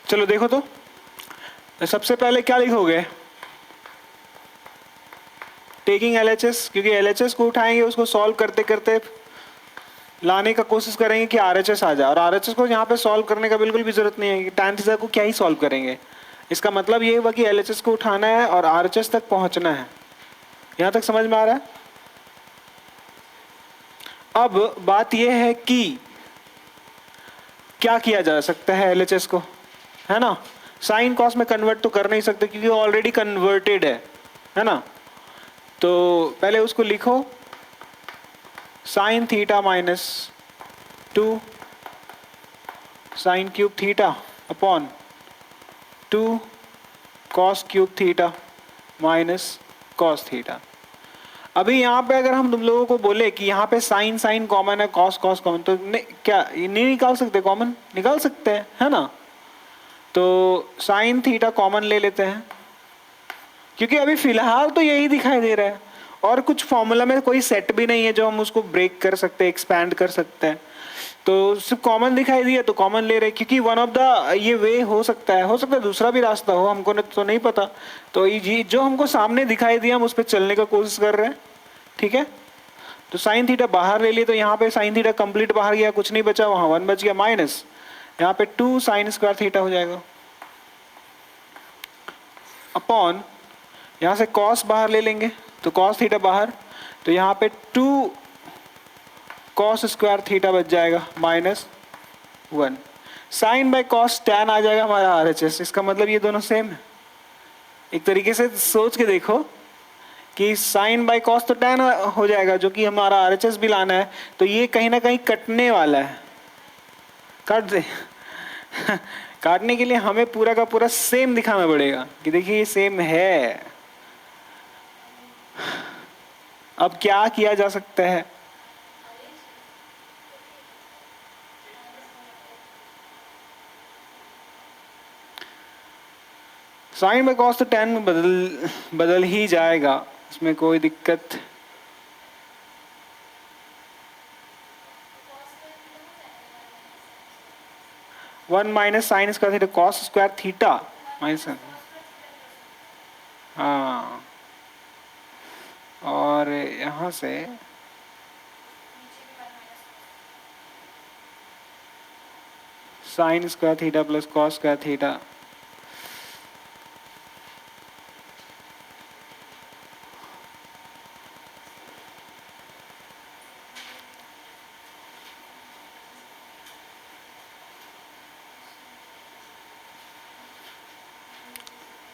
चलो देखो तो सबसे पहले क्या लिखोगे, टेकिंग एलएचएस, क्योंकि एलएचएस को उठाएंगे उसको सॉल्व करते करते लाने का कोशिश करेंगे कि आरएचएस आ जाए, और आरएचएस को यहाँ पे सॉल्व करने का बिल्कुल भी जरूरत नहीं है कि tan थीटा को क्या ही सॉल्व करेंगे। इसका मतलब ये हुआ कि एलएचएस को उठाना है और आरएचएस तक पहुंचना है। यहाँ तक समझ में आ रहा है? अब बात यह है कि क्या किया जा सकता है एलएचएस को, है ना। साइन कॉस में कन्वर्ट तो कर नहीं सकते क्योंकि ऑलरेडी कन्वर्टेड है ना। तो पहले उसको लिखो, sign theta minus 2 sign cube theta upon 2 cos cube theta minus cos theta. अभी यहाँ पे अगर हम तुम लोगों को बोले कि यहाँ पे साइन साइन कॉमन है, कॉस कॉस कॉमन, तो क्या ये नहीं निकाल सकते? कॉमन निकाल सकते हैं, है ना। तो साइन थीटा कॉमन ले लेते हैं, क्योंकि अभी फिलहाल तो यही दिखाई दे रहा है और कुछ फॉर्मूला में कोई सेट भी नहीं है जो हम उसको ब्रेक कर सकते हैं, एक्सपैंड कर सकते हैं। तो सिर्फ कॉमन दिखाई दिया तो कॉमन ले रहे, क्योंकि वन ऑफ द ये वे हो सकता है दूसरा भी रास्ता हो, हमको तो नहीं पता। तो ये जो हमको सामने दिखाई दिया हम उस पर चलने का कोशिश कर रहे हैं, ठीक है। तो साइन थीटा बाहर ले लिए, तो यहाँ पे साइन थीटा कंप्लीट बाहर गया, कुछ नहीं बचा, वहां 1 बच गया, माइनस यहाँ पे 2 साइन स्क्वायर थीटा हो जाएगा अपॉन यहाँ से कॉस बाहर ले लेंगे तो कॉस थीटा बाहर, तो यहाँ पे 2 कॉस स्क्वायर थीटा बच जाएगा -1। साइन बाय कॉस टैन आ जाएगा हमारा आरएचएस। इसका मतलब ये दोनों सेम है। एक तरीके से सोच के देखो कि साइन बाय कॉस तो टैन हो जाएगा, जो कि हमारा आरएचएस भी लाना है, तो ये कहीं ना कहीं कटने वाला है। काट दे काटने के लिए हमें पूरा का पूरा सेम दिखाना पड़ेगा कि देखिए ये सेम है। अब क्या किया जा सकता है? साइन बाय कॉस तो टैन में बदल ही जाएगा, इसमें कोई दिक्कत। One minus sine square theta cos square theta minus, हाँ, और यहां से sign square theta plus cos square theta,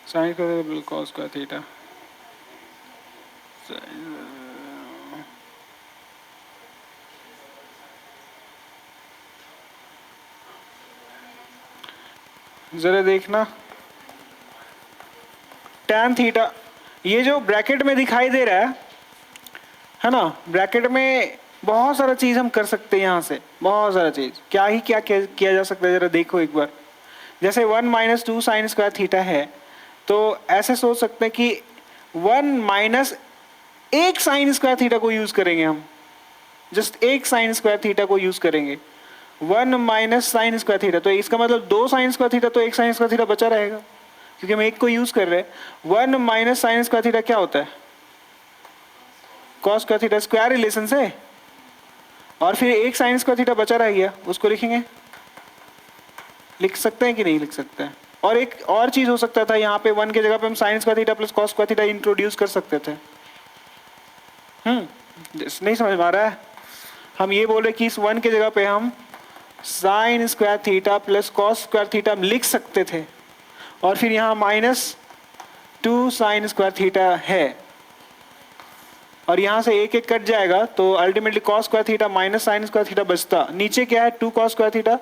sine square plus cos square theta, जरा देखना टैन थीटा, ये जो ब्रैकेट में दिखाई दे रहा है ना, ब्रैकेट में बहुत सारा चीज हम कर सकते हैं। यहाँ से बहुत सारा चीज क्या किया जा सकता है, जरा देखो एक बार। जैसे 1 माइनस 2 साइन स्क्वायर थीटा है, तो ऐसे सोच सकते हैं कि 1 माइनस एक साइन स्क्वायर थीटा को यूज करेंगे हम, जस्ट एक साइन स्क्वायर थीटा को यूज करेंगे। 1 माइनस साइन स्क्वायर थीटा, तो इसका मतलब 2 साइन स्क्वायर थीटा, तो एक साइन स्क्वायर थीटा बचा रहेगा क्योंकि हम एक को यूज कर रहे हैं। 1 माइनस साइन स्क्वायर थीटा क्या होता है? Cos square theta, square relation से, और फिर एक साइन स्क्वायर थीटा बचा रह गया, उसको लिखेंगे। लिख सकते हैं कि नहीं लिख सकते हैं? और एक और चीज हो सकता था, यहाँ पे 1 की जगह पे हम sign square theta plus cos square theta introduce कर सकते थे। नहीं समझ में आ रहा है? हम ये बोले कि इस 1 की जगह पे हम sign square theta plus cos square theta हम लिख सकते थे, और फिर यहाँ -2 साइन स्क्वायर थीटा है, और यहाँ से एक एक कट जाएगा, तो ultimately cos square theta minus sine square theta बचता। नीचे क्या है? 2 कॉस स्क्वायर थीटा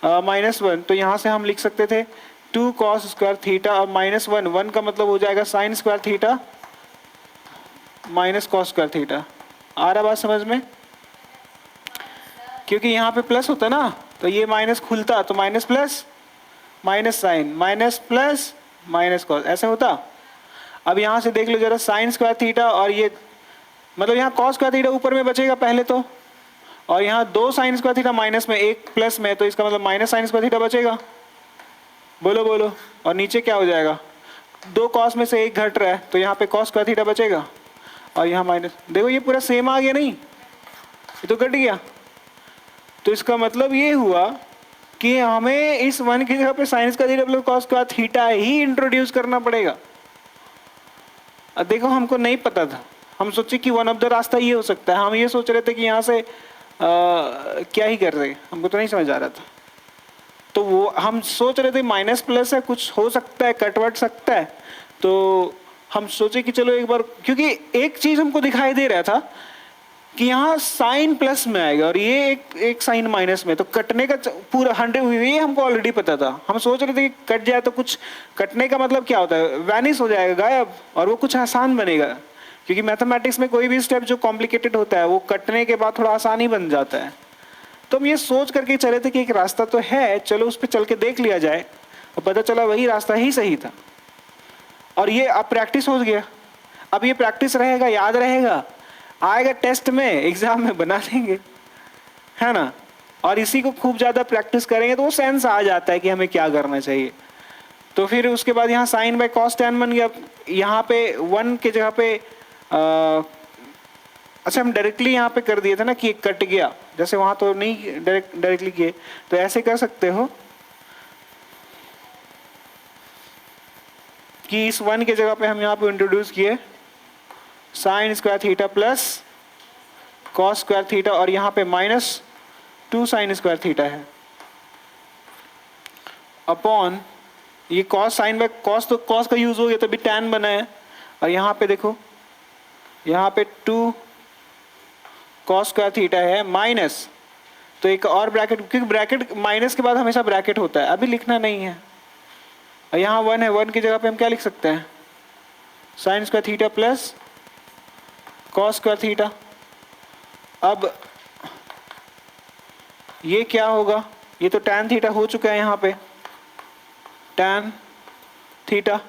-1, तो यहाँ से हम लिख सकते थे 2 कॉस स्क्वायर थीटा और -1, 1 का मतलब हो जाएगा sine square theta minus cos square theta. आ रहा बात समझ में? क्योंकि यहाँ पे प्लस होता ना, तो ये माइनस खुलता, तो minus plus minus sine minus plus minus cos, ऐसे होता। अब यहाँ से देख लो जरा, साइन स्क्वायर थीटा और ये मतलब यहाँ कॉस स्क्वायर थीटा ऊपर में बचेगा पहले तो, और यहाँ 2 साइन स्क्वायर थीटा माइनस में, एक प्लस में, तो इसका मतलब माइनस साइन स्क्वायर थीटा बचेगा। बोलो बोलो। और नीचे क्या हो जाएगा, दो कॉस में से एक घट रहा है तो यहाँ पे कॉस स्क्वायर थीटा बचेगा और यहाँ माइनस, देखो ये पूरा सेम आ गया नहीं, ये तो घट गया। तो इसका मतलब ये हुआ कि हमें इस वन की जगह पे साइंस का थीटा प्लस कॉस का थीटा ही इंट्रोड्यूस करना पड़ेगा। अब देखो हमको नहीं पता था, हम सोचे कि वन ऑफ द रास्ता ये हो सकता है, हम ये सोच रहे थे कि यहाँ से क्या ही कर रहे, हमको तो नहीं समझ आ रहा था। तो वो हम सोच रहे थे माइनस प्लस है, कुछ हो सकता है, कटवट सकता है। तो हम सोचे कि चलो एक बार, क्योंकि एक चीज हमको दिखाई दे रहा था कि यहाँ साइन प्लस में आएगा और ये एक साइन माइनस में, तो कटने का पूरा 100, ये हमको ऑलरेडी पता था। हम सोच रहे थे कि कट जाए तो कुछ, कटने का मतलब क्या होता है, वैनिश हो जाएगा, गायब, और वो कुछ आसान बनेगा। क्योंकि मैथमेटिक्स में कोई भी स्टेप जो कॉम्प्लिकेटेड होता है वो कटने के बाद थोड़ा आसान ही बन जाता है। तो हम ये सोच करके चले थे कि एक रास्ता तो है, चलो उस पर चल के देख लिया जाए, और पता चला वही रास्ता ही सही था। और ये अब प्रैक्टिस हो गया, अब ये प्रैक्टिस रहेगा, याद रहेगा, आएगा टेस्ट में, एग्जाम में बना देंगे, है ना। और इसी को खूब ज्यादा प्रैक्टिस करेंगे तो वो सेंस आ जाता है कि हमें क्या करना चाहिए। तो फिर उसके बाद यहाँ साइन बाय कॉस टेन बन गया, यहाँ पे वन के जगह पे अच्छा हम डायरेक्टली यहाँ पे कर दिए थे ना कि कट गया, जैसे वहां तो नहीं डायरेक्टली किए, तो ऐसे कर सकते हो कि इस वन के जगह पे हम यहाँ पे इंट्रोड्यूस किए sign square theta plus cos square theta, और यहाँ पे माइनस 2 साइन स्क्वायर थीटा है अपॉन ये कॉस साइन बाय कॉस, तो कॉस का यूज हो गया तभी टैन बना है। और यहाँ पे देखो, यहाँ पे 2 कॉस स्क्वायर थीटा है माइनस, तो एक और ब्रैकेट, क्योंकि ब्रैकेट माइनस के बाद हमेशा ब्रैकेट होता है, अभी लिखना नहीं है। और यहाँ 1 है, 1 की जगह पे हम क्या लिख सकते हैं, sign square theta plus cos square theta. अब ये क्या होगा, ये तो टैन थीटा हो चुका है, यहाँ पे टैन थीटा,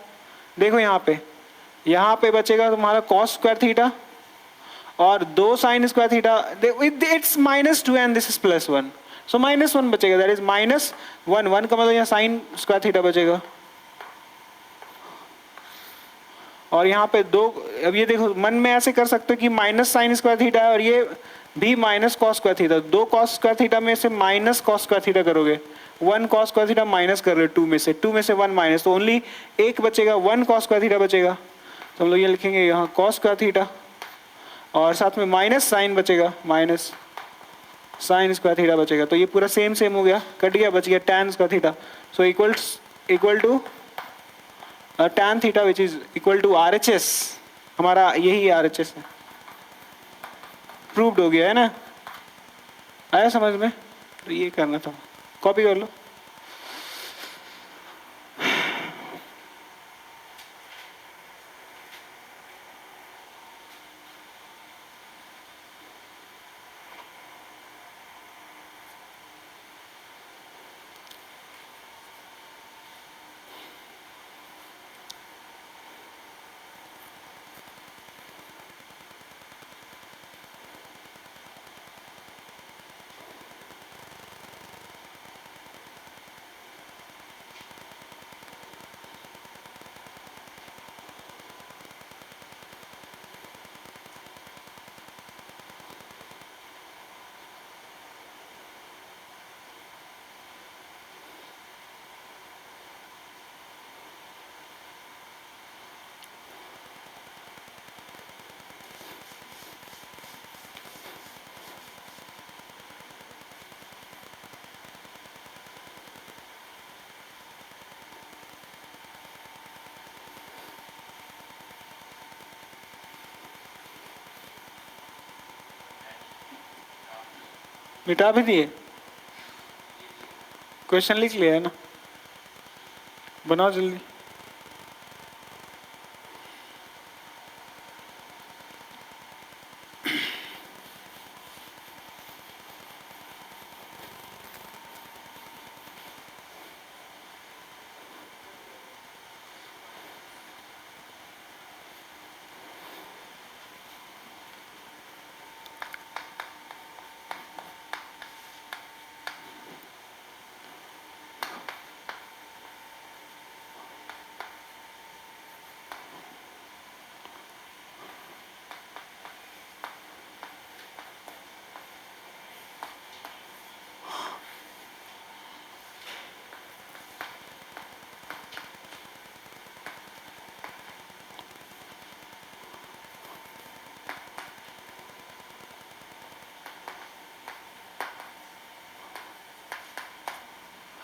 देखो यहाँ पे बचेगा तुम्हारा कॉस स्क्वायर थीटा और 2 sign square theta, it's -2 and this is +1, सो -1 बचेगा, दैट इज -1, 1 का मतलब यहाँ साइन स्क्वायर थीटा बचेगा। और यहाँ पे 2, अब ये देखो मन में ऐसे कर सकते हो कि माइनस साइन स्क्वायर थीटा है और ये भी minus cos square theta, 2 cos square theta में से माइनस कॉस स्क्वायर थीटा करोगे, 1 कॉस स्क्वायर थीटा माइनस कर रहे हो 2 में से 1 माइनस, तो ओनली एक बचेगा, 1 कॉस स्क्वायर थीटा बचेगा। तो हम लोग ये लिखेंगे यहाँ कॉस स्क्वायर थीटा और साथ में माइनस साइन बचेगा, माइनस साइन स्क्वायर थीटा बचेगा। तो ये पूरा सेम हो गया, कट गया, बच गया tan square theta. So equal to tan theta which is equal to RHS, हमारा यही RHS है, प्रूव्ड हो गया है ना, आया समझ में। तो ये करना था, कॉपी कर लो। मिटा भी दिए, क्वेश्चन लिख लिया है ना, बनाओ जल्दी।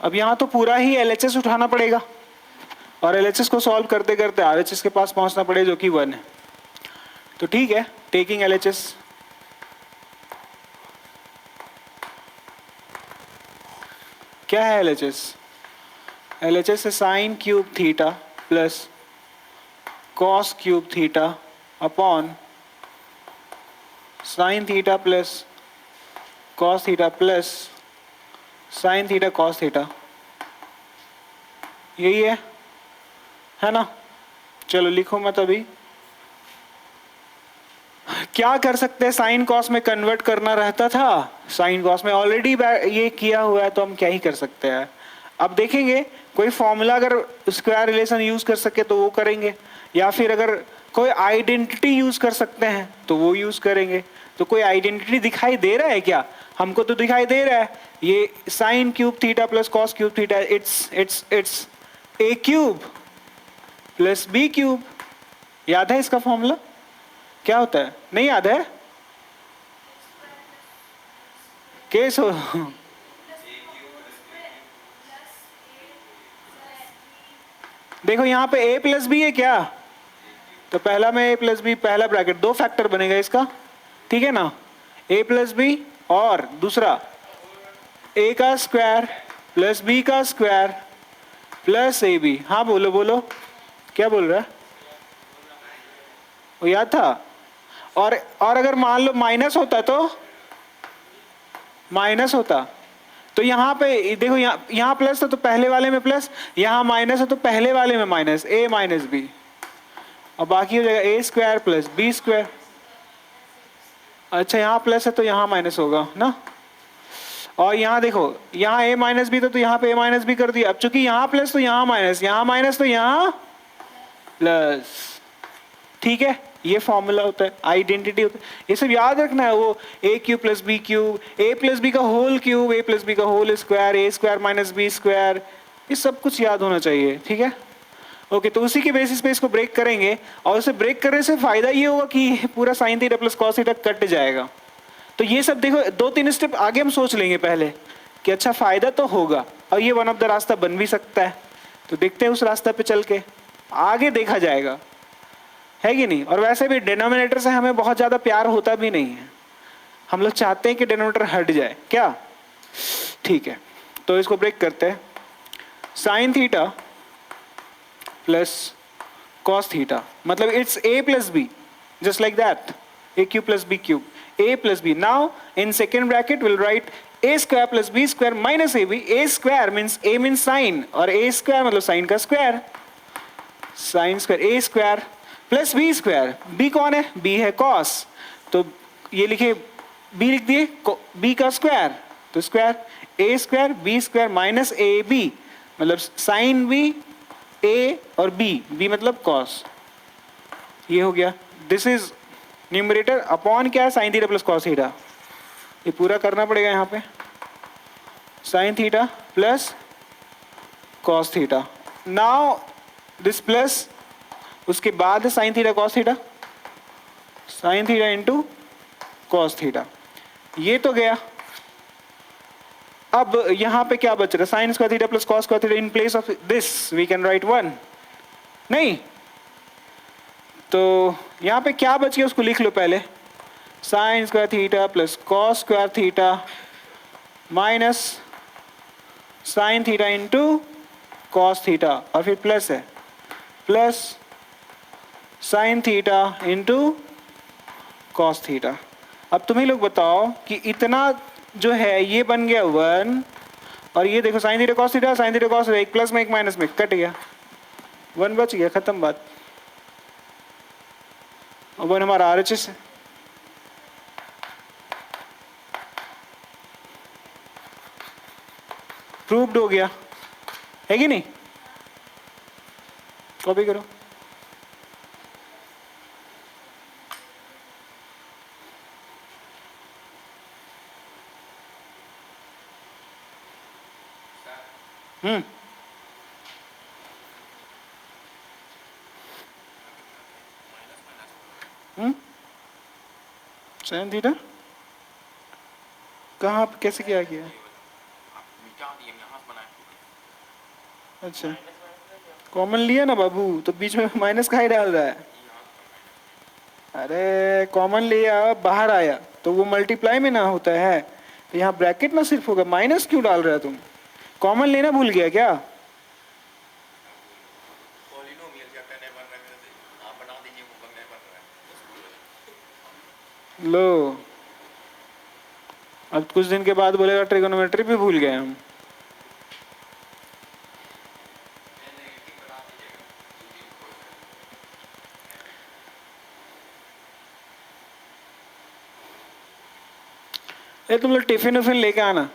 अब यहाँ तो पूरा ही LHS उठाना पड़ेगा और LHS को सॉल्व करते करते RHS के पास पहुंचना पड़ेगा जो कि 1 है। तो ठीक है, टेकिंग LHS, क्या है LHS? LHS है sign cube theta plus cos cube theta upon sine theta plus cos theta plus sign theta cos theta, यही है ना? चलो लिखो मत अभी। क्या कर सकते हैं, साइन कॉस में कन्वर्ट करना रहता था, साइन कॉस में ऑलरेडी ये किया हुआ है, तो हम क्या ही कर सकते हैं। अब देखेंगे कोई फॉर्मूला अगर स्क्वायर रिलेशन यूज कर सके तो वो करेंगे, या फिर अगर कोई आइडेंटिटी यूज कर सकते हैं तो वो यूज करेंगे। तो कोई आइडेंटिटी दिखाई दे रहा है क्या? हमको तो दिखाई दे रहा है, ये sine cube theta plus cos cube theta, it's a cube plus b cube. याद है इसका फॉर्मूला क्या होता है? नहीं याद है? केस हो देखो यहाँ पे a प्लस बी है क्या, तो पहला में a प्लस बी, पहला ब्रैकेट, दो फैक्टर बनेगा इसका, ठीक है ना? a प्लस बी और दूसरा a का स्क्वायर प्लस b का स्क्वायर प्लस ए बी। हाँ बोलो बोलो, क्या बोल रहा है? वो याद था? और अगर मान लो माइनस होता तो माइनस होता, तो यहाँ पे देखो, यहाँ प्लस है तो पहले वाले में प्लस, यहाँ माइनस है तो पहले वाले में माइनस, a माइनस बी, और बाकी हो जाएगा ए स्क्वायर प्लस बी स्क्वायर। अच्छा यहाँ प्लस है तो यहाँ माइनस होगा ना, और यहाँ देखो यहाँ a माइनस बी था तो यहाँ पे a माइनस बी कर दिया। अब चूंकि यहाँ प्लस तो यहाँ माइनस तो यहाँ प्लस, ठीक है? ये फॉर्मूला होता है, आइडेंटिटी होता है, ये सब याद रखना है। वो ए क्यूब प्लस बी क्यूब, ए प्लस बी का होल क्यूब, ए प्लस बी का होल स्क्वायर, ए स्क्वायर माइनस बी स्क्वायर, ये सब कुछ याद होना चाहिए, ठीक है? ओके, तो उसी के बेसिस पे इसको ब्रेक करेंगे, और उसे ब्रेक करने से फायदा ये होगा कि पूरा sign theta plus cos theta cut जाएगा। तो ये सब देखो, 2-3 स्टेप आगे हम सोच लेंगे पहले कि अच्छा फायदा तो होगा, और ये वन ऑफ द रास्ता बन भी सकता है, तो देखते हैं उस रास्ते पे चल के आगे देखा जाएगा, है कि नहीं? और वैसे भी डिनोमिनेटर से हमें बहुत ज्यादा प्यार होता भी नहीं है, हम लोग चाहते हैं कि डिनोमिनेटर हट जाए, क्या? ठीक है, तो इसको ब्रेक करते हैं। Sine theta plus cos theta, मतलब it's a plus B, just like that, a cube plus b cube, a plus b। Now in second bracket will write a square plus b square minus ab। a square means a means sine, और a square मतलब sine का square, sine square a square plus b square. b कौन है? b है cos, तो ये लिखे b लिख दिए, b का स्क्वायर, तो square a square b square minus a b, मतलब साइन b a और b मतलब कॉस, ये हो गया। दिस इज न्यूमरेटर अपॉन क्या है? Sine theta plus cos theta, ये पूरा करना पड़ेगा यहाँ पे, sine theta plus cos theta. Now this plus, उसके बाद है sine theta cos theta, sine theta into cos theta, ये तो गया। अब यहां पे क्या बच रहा है? Sine square theta plus cos square theta, in place of this we can write 1, नहीं? तो यहां पे क्या बच गया उसको लिख लो पहले, sign square theta plus cos square theta minus sine theta into cos theta, और फिर प्लस है, plus sign theta into cos theta. अब तुम ही लोग बताओ कि इतना जो है ये बन गया 1, और ये देखो sign theta cos theta, sine theta cos, एक प्लस में एक माइनस में कट गया, 1 बच गया, खत्म बात। और 1 हमारा RHS है। प्रूव्ड हो गया, है कि नहीं? कॉपी करो। साइन थीटा कहाँ कैसे क्या किया? अच्छा, कॉमन लिया ना बाबू, तो बीच में माइनस का ही डाल रहा है। अरे कॉमन लिया, बाहर आया तो वो मल्टीप्लाई में ना होता है, तो यहाँ ब्रैकेट ना सिर्फ होगा, माइनस क्यों डाल रहा है तुम? कॉमन लेना भूल गया क्या? लो, अब कुछ दिन के बाद बोलेगा ट्रिगोनोमेट्री भी भूल गए हम। ये तुम लोग टिफिन उफिन लेके आना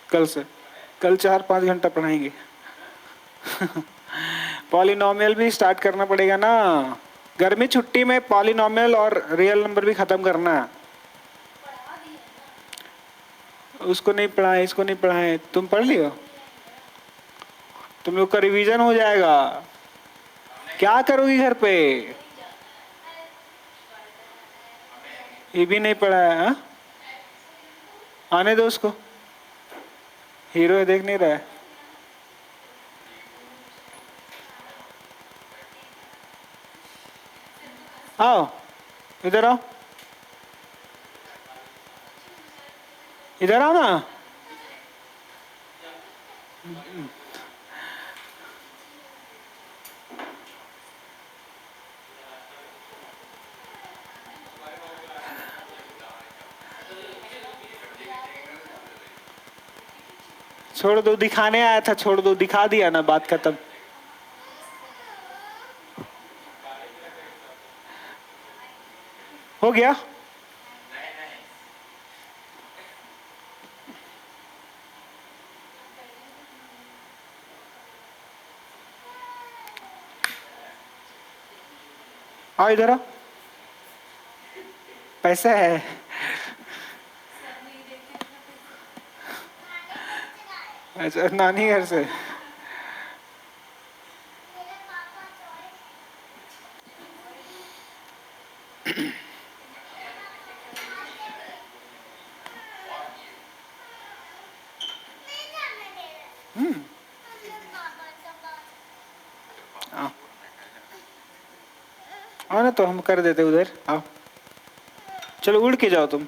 कल से, कल 4-5 घंटा पढ़ाएंगे। पॉलिनोमियल भी स्टार्ट करना पड़ेगा ना, गर्मी छुट्टी में पॉलिनोमियल और रियल नंबर भी खत्म करना है। उसको नहीं पढ़ाए, इसको नहीं पढ़ाए, तुम पढ़ लियो, तुम लोग का रिवीजन हो जाएगा। क्या करोगी घर पे? ये भी नहीं पढ़ा है हाँ? आने दो उसको, हीरो देख नहीं रहा है। आओ इधर आओ, इधर आओ ना। छोड़ दो, दिखाने आया था, छोड़ दो, दिखा दिया ना, बात खत्म। हो गया। आओ इधर आओ, पैसा है। अच्छा, नानी घर से। आओ आओ ना, तो हम कर देते उधर, आओ। चलो उड़ के जाओ तुम।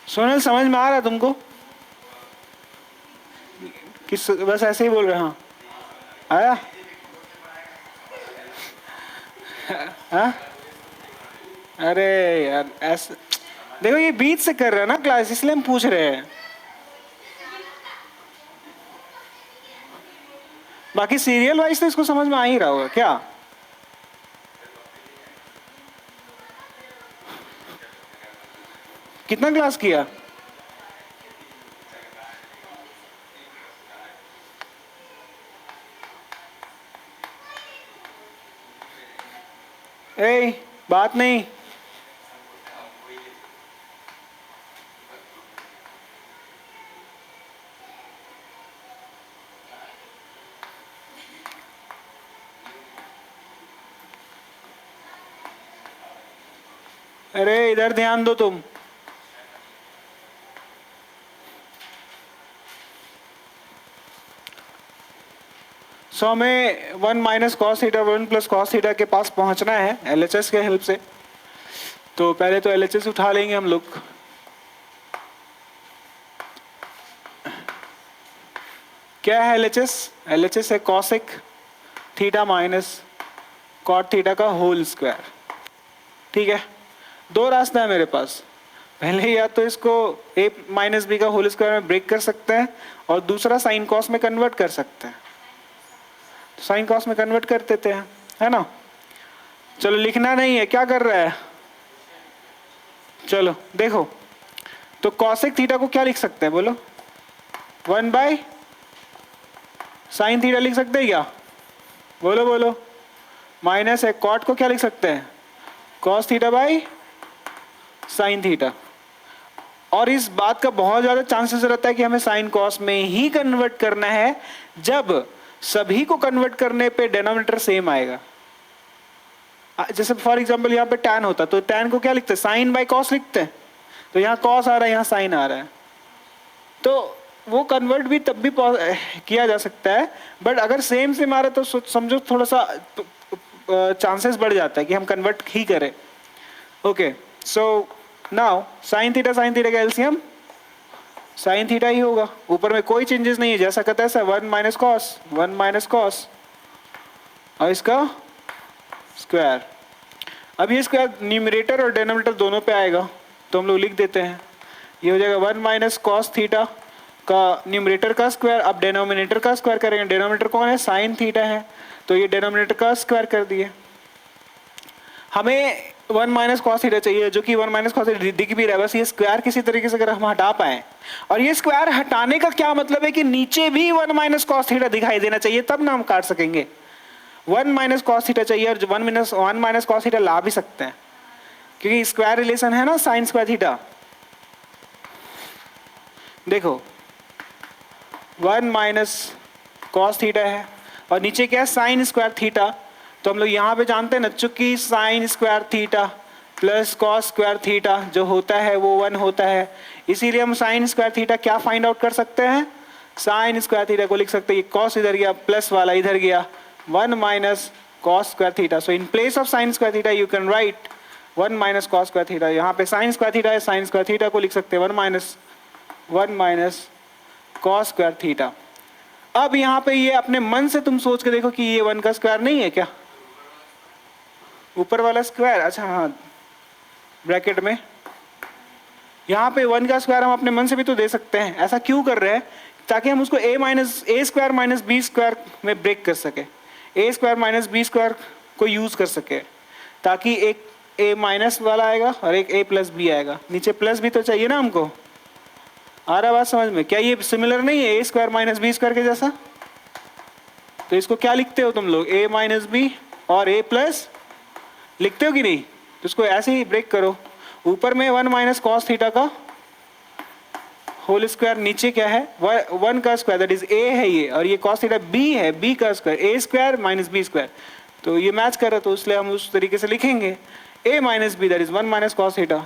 सोनल समझ में आ रहा है तुमको? किस, बस ऐसे ही बोल रहे हाँ? आया हाँ? अरे यार ऐसे देखो, ये बीच से कर रहे हैं ना क्लास, इसलिए हम पूछ रहे हैं। बाकी सीरियल वाइज तो इसको समझ में आ ही रहा होगा क्या? कितना क्लास किया? ए बात नहीं। अरे इधर ध्यान दो तुम। सो हमें 1 minus cos theta 1 plus cos theta के पास पहुंचना है एलएचएस के हेल्प से। तो पहले तो एलएचएस उठा लेंगे हम लोग। क्या है एलएचएस? एलएचएस है cosec theta minus cot theta का होल स्क्वायर। ठीक है, दो रास्ता है मेरे पास। पहले या तो इसको a माइनस बी का होल स्क्वायर में ब्रेक कर सकते हैं, और दूसरा साइन कॉस में कन्वर्ट कर सकते हैं। तो साइन कॉस में कन्वर्ट कर देते हैं, है ना? चलो लिखना नहीं है, क्या कर रहा है? चलो देखो, तो कॉसेक थीटा को क्या लिख सकते हैं बोलो? 1 बाय साइन थीटा लिख सकते हैं क्या? बोलो बोलो। माइनस है कॉट को क्या लिख सकते हैं? Cos theta by sine theta. और इस बात का बहुत ज्यादा चांसेस रहता है कि हमें साइन कॉस में ही कन्वर्ट करना है, जब सभी को कन्वर्ट करने पे डिनोमिनेटर सेम आएगा। जैसे फॉर एग्जांपल यहाँ पे टैन होता तो टैन को क्या लिखते हैं, साइन बाय कॉस लिखते हैं। तो यहाँ कॉस आ रहा है, यहाँ साइन आ रहा है, तो वो कन्वर्ट भी तब भी किया जा सकता है। बट अगर सेम सेम आ रहा है तो समझो थोड़ा सा चांसेस बढ़ जाता है कि हम कन्वर्ट ही करें। Okay, so now sine theta का एलसीएम साइन थीटा ही होगा। ऊपर में कोई चेंजेस नहीं है, जैसा कहता है ऐसा, 1 माइनस कॉस और इसका स्क्वायर। अब ये स्क्वायर न्यूमरेटर और डिनोमिनेटर दोनों पे आएगा, तो हम लोग लिख देते हैं, ये हो जाएगा 1 माइनस कॉस थीटा का न्यूमरेटर का स्क्वायर। अब डिनोमिनेटर का स्क्वायर करेंगे, डिनोमिनेटर कौन है, साइन थीटा है, तो ये डिनोमिनेटर का स्क्वायर कर दिए। हमें 1 माइनस कॉस थीटा चाहिए, जो कि 1 माइनस कॉस थीटा दिख भी रहा है, बस ये स्क्वायर किसी तरीके से अगर हम हटा पाए, और ये स्क्वायर हटाने का क्या मतलब है कि नीचे भी 1 माइनस कॉस थीटा दिखाई देना चाहिए, तब ना हम काट सकेंगे। 1 माइनस कॉस थीटा चाहिए, और 1 माइनस कॉस थीटा ला भी सकते हैं, क्योंकि स्क्वायर रिलेशन है ना साइन स्क्वायर थीटा। देखो 1 माइनस कॉस थीटा है और नीचे क्या है, साइन स्क्वायर थीटा। तो हम लोग यहाँ पे जानते हैं ना, चूंकि sign square theta plus cos square theta जो होता है वो 1 होता है, इसीलिए हम साइन स्क्वायर थीटा क्या फाइंड आउट कर सकते हैं, साइन स्क्वायर थीटा को लिख सकते हैं, कॉस इधर गया प्लस वाला इधर गया, 1 minus cos square theta. So in place of sine square theta you can write 1 minus cos square theta. यहाँ पे साइन स्क्वायर थीटा है, साइन स्क्वायर थीटा को लिख सकते हैं 1 माइनस कॉस स्क्वायर थीटा। अब यहाँ पे ये अपने मन से तुम सोच के देखो कि ये 1 का स्क्वायर नहीं है क्या, ऊपर वाला स्क्वायर, अच्छा हाँ ब्रैकेट में, यहाँ पे 1 का स्क्वायर हम अपने मन से भी तो दे सकते हैं। ऐसा क्यों कर रहे हैं, ताकि हम उसको ए स्क्वायर माइनस बी स्क्वायर में ब्रेक कर सके, ए स्क्वायर माइनस बी स्क्वायर को यूज कर सके, ताकि एक ए माइनस वाला आएगा और एक ए प्लस बी आएगा, नीचे प्लस भी तो चाहिए ना हमको। आ रहा बात समझ में, क्या ये सिमिलर नहीं है ए स्क्वायर माइनस बी स्क्वायर के जैसा। तो इसको क्या लिखते हो तुम लोग, ए माइनस बी और ए प्लस लिखते हो कि नहीं, तो इसको ऐसे ही ब्रेक करो। ऊपर में 1 माइनस कॉस थीटा का होल स्क्वायर, नीचे क्या है 1 का स्क्वायर दैट इज ए है ये, और ये कॉस थीटा बी है, बी का स्क्वायर, ए स्क्वायर माइनस बी स्क्वायर, तो ये मैच कर रहा है, तो इसलिए हम उस तरीके से लिखेंगे A minus B that is 1 minus cos theta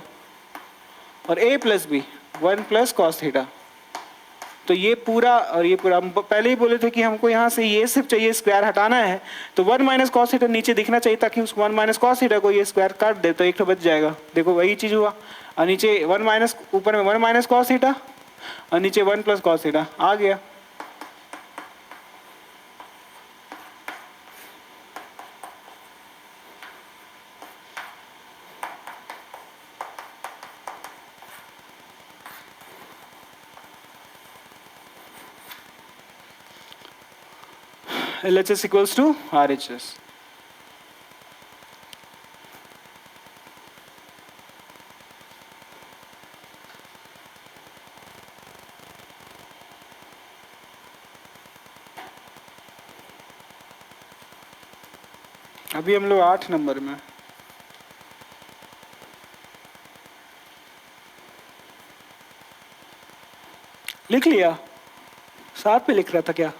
और A plus B 1 plus cos theta. तो ये पूरा और ये पूरा, हम पहले ही बोले थे कि हमको यहाँ से ये सिर्फ चाहिए स्क्वायर हटाना है, तो 1 माइनस कॉस थीटा नीचे दिखना चाहिए, ताकि उस 1 माइनस कॉस थीटा को ये स्क्वायर काट दे तो एक तो बच जाएगा। देखो वही चीज हुआ, और नीचे 1 माइनस, ऊपर में 1 माइनस कॉस थीटा और नीचे 1 प्लस कॉस थीटा आ गया। LHS equals to RHS. अभी हम लोग 8 नंबर में, लिख लिया, 7 पे लिख रहा था क्या।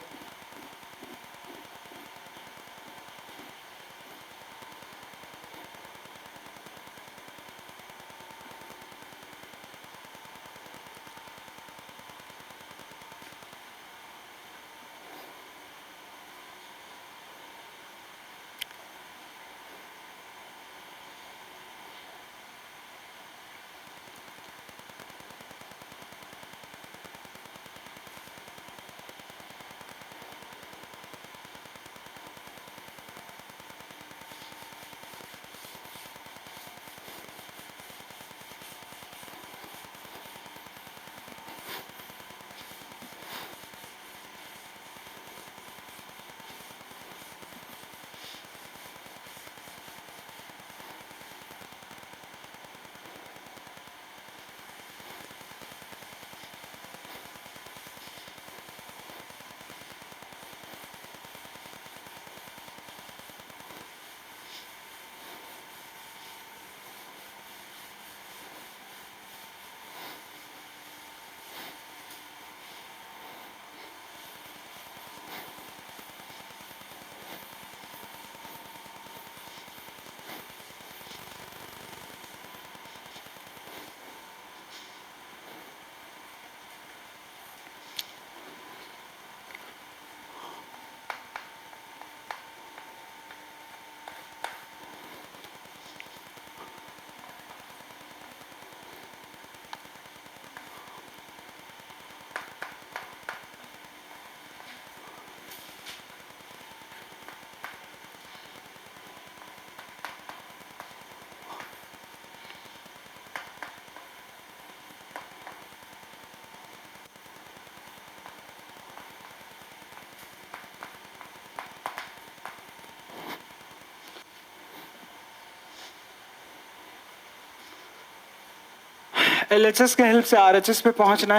एलएचएस के हेल्प से आरएचएस पे पहुंचना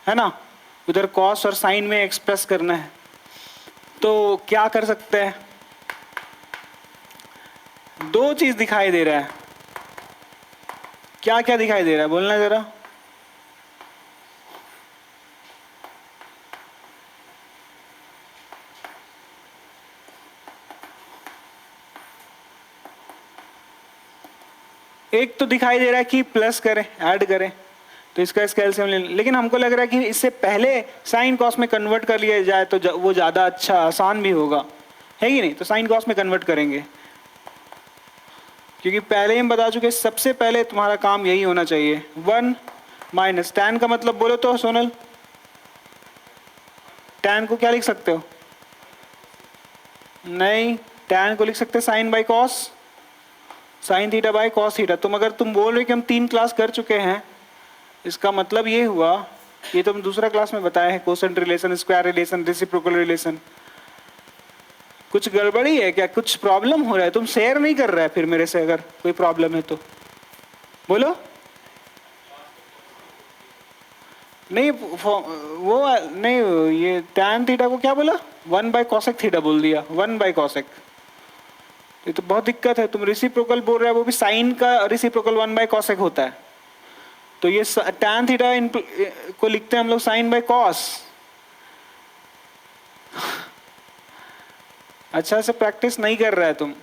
है ना, उधर कॉस और साइन में एक्सप्रेस करना है। तो क्या कर सकते हैं, दो चीज दिखाई दे रहा है। क्या क्या दिखाई दे रहा है बोलना जरा। एक तो दिखाई दे रहा है कि प्लस करें, ऐड करें, तो इसका एलसीएम ले, लेकिन हमको लग रहा है कि इससे पहले साइन कॉस में कन्वर्ट कर लिया जाए तो वो ज्यादा अच्छा आसान भी होगा, है ही नहीं। तो साइन कॉस में कन्वर्ट करेंगे, क्योंकि पहले ही हम बता चुके सबसे पहले तुम्हारा काम यही होना चाहिए। 1 माइनस टैन का मतलब बोलो तो सोनल, टैन को क्या लिख सकते हो? नहीं, टैन को लिख सकते sine by cos, sine theta by cos theta. तुम बोल रहे कि हम 3 क्लास कर चुके हैं, इसका मतलब ये हुआ, ये तो हम दूसरा क्लास में बताया है, quotient relation, square relation, reciprocal relation. कुछ गड़बड़ी है क्या, कुछ प्रॉब्लम हो रहा है? तुम शेयर नहीं कर रहा है फिर मेरे से, अगर कोई प्रॉब्लम है तो बोलो। नहीं वो नहीं, ये टैन थीटा को क्या बोला, 1 बाय कॉसेक थीटा बोल दिया, 1 बाय कॉसेक। ये तो बहुत दिक्कत है, तुम रेसिप्रोकल बोल रहे हो, वो भी साइन का रेसिप्रोकल 1 बाय कॉसेक होता है। तो ये टैन थीटा को लिखते हैं हम लोग साइन बाय कॉस। अच्छा से प्रैक्टिस नहीं कर रहा है तुम,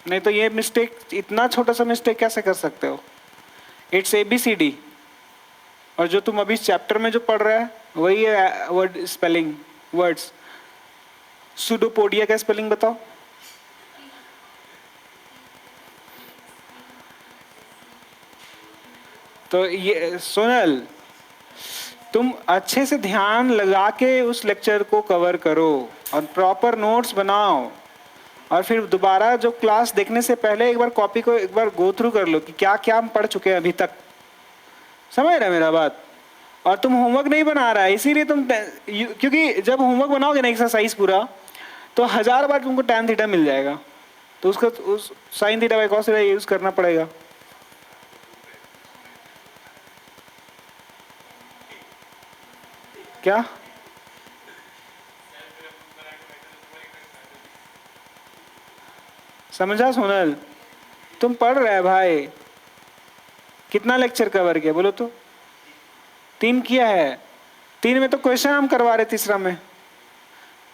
नहीं तो ये मिस्टेक, इतना छोटा सा मिस्टेक कैसे कर सकते हो? It's ABCD। और जो तुम अभी चैप्टर में जो पढ़ रहा है वही है वर्ड स्पेलिंग, वर्ड्स। सुडोपोडिया का स्पेलिंग बताओ। तो ये सोनल, तुम अच्छे से ध्यान लगा के उस लेक्चर को कवर करो और प्रॉपर नोट्स बनाओ, और फिर दोबारा जो क्लास देखने से पहले एक बार कॉपी को एक बार गो थ्रू कर लो कि क्या क्या हम पढ़ चुके हैं अभी तक। समझ रहे मेरा बात? और तुम होमवर्क नहीं बना रहा है इसीलिए क्योंकि जब होमवर्क बनाओगे ना एक्सरसाइज पूरा, तो 1000 बार तुमको टैन थीटा मिल जाएगा, तो उसका उस sign theta by cos theta use करना पड़ेगा। क्या समझा सोनल? तुम पढ़ रहे हैं भाई, कितना लेक्चर कवर किया बोलो तो? 3 किया है, 3 में तो क्वेश्चन हम करवा रहे, तीसरा में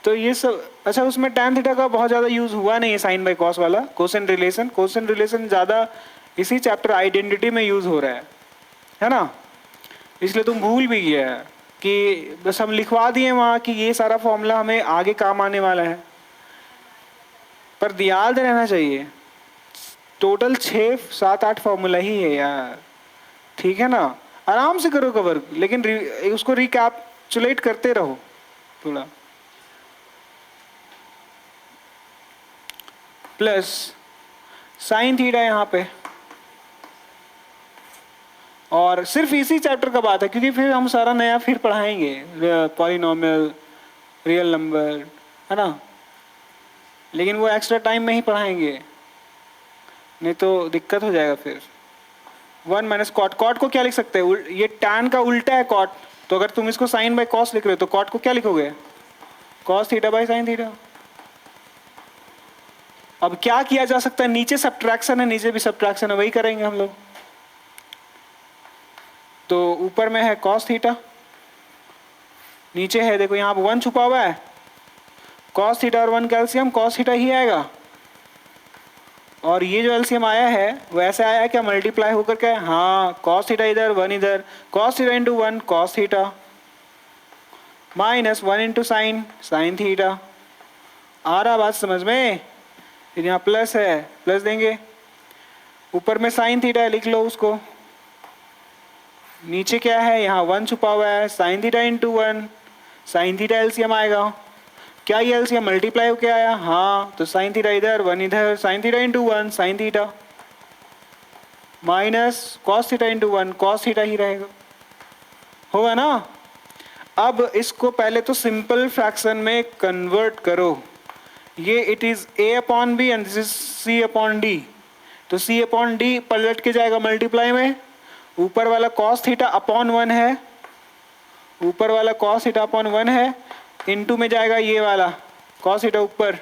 तो ये सब। अच्छा, उसमें टैन थीटा का बहुत ज्यादा यूज हुआ नहीं है, साइन बाय कॉस वाला। कोसेंट रिलेशन ज्यादा इसी चैप्टर आइडेंटिटी में यूज हो रहा है ना, इसलिए तुम भूल भी गया है कि बस हम लिखवा दिए वहां कि ये सारा फॉर्मूला हमें आगे काम आने वाला है, पर याद रहना चाहिए टोटल 6-7-8 फॉर्मूला ही है यार, ठीक है ना। आराम से करो कवर, लेकिन उसको रिकैप्चुलेट करते रहो थोड़ा। प्लस साइन थीटा यहाँ पे, और सिर्फ इसी चैप्टर का बात है, क्योंकि फिर हम सारा नया फिर पढ़ाएंगे, पॉलिनोमियल, रियल नंबर, है ना, लेकिन वो एक्स्ट्रा टाइम में ही पढ़ाएंगे, नहीं तो दिक्कत हो जाएगा फिर। 1 माइनस कॉट, कॉट को क्या लिख सकते हैं? ये टैन का उल्टा है कॉट, तो अगर तुम इसको साइन बाय कॉस लिख रहे हो तो कॉट को क्या लिखोगे? Cos theta by sine theta. अब क्या किया जा सकता है, नीचे सब्ट्रैक्शन है, नीचे भी सब्ट्रैक्शन है, वही करेंगे हम लोग। तो ऊपर में है कॉस थीटा, नीचे है देखो यहाँ पर 1 छुपा हुआ है, कॉस थीटा और 1 का एलसीएम कॉस थीटा ही आएगा। और ये जो एलसीएम आया है वो ऐसे आया है क्या, मल्टीप्लाई होकर के? हाँ, कॉस थीटा इधर 1 इधर, cos theta into 1 cos theta, minus 1 into sine sine theta. आ रहा बात समझ में? फिर यहाँ प्लस है, प्लस देंगे, ऊपर में साइन थीटा है, लिख लो उसको। नीचे क्या है, यहाँ 1 छुपा हुआ है, sine theta into 1 sine theta LCM आएगा। क्या ये एलसीएम मल्टीप्लाई होके आया? हाँ, तो साइन थीटा इधर 1 इधर, sine theta into 1 sine theta, minus cos theta into 1 cos theta ही रहेगा, होगा ना। अब इसको पहले तो सिंपल फ्रैक्शन में कन्वर्ट करो। ये it is a upon b and this is c upon d, तो c अपॉन डी पलट के जाएगा मल्टीप्लाई में, ऊपर वाला कॉस थीटा अपॉन 1 है, ऊपर वाला कॉस थीटा अपॉन 1 है, इनटू में जाएगा ये वाला कॉस थीटा ऊपर,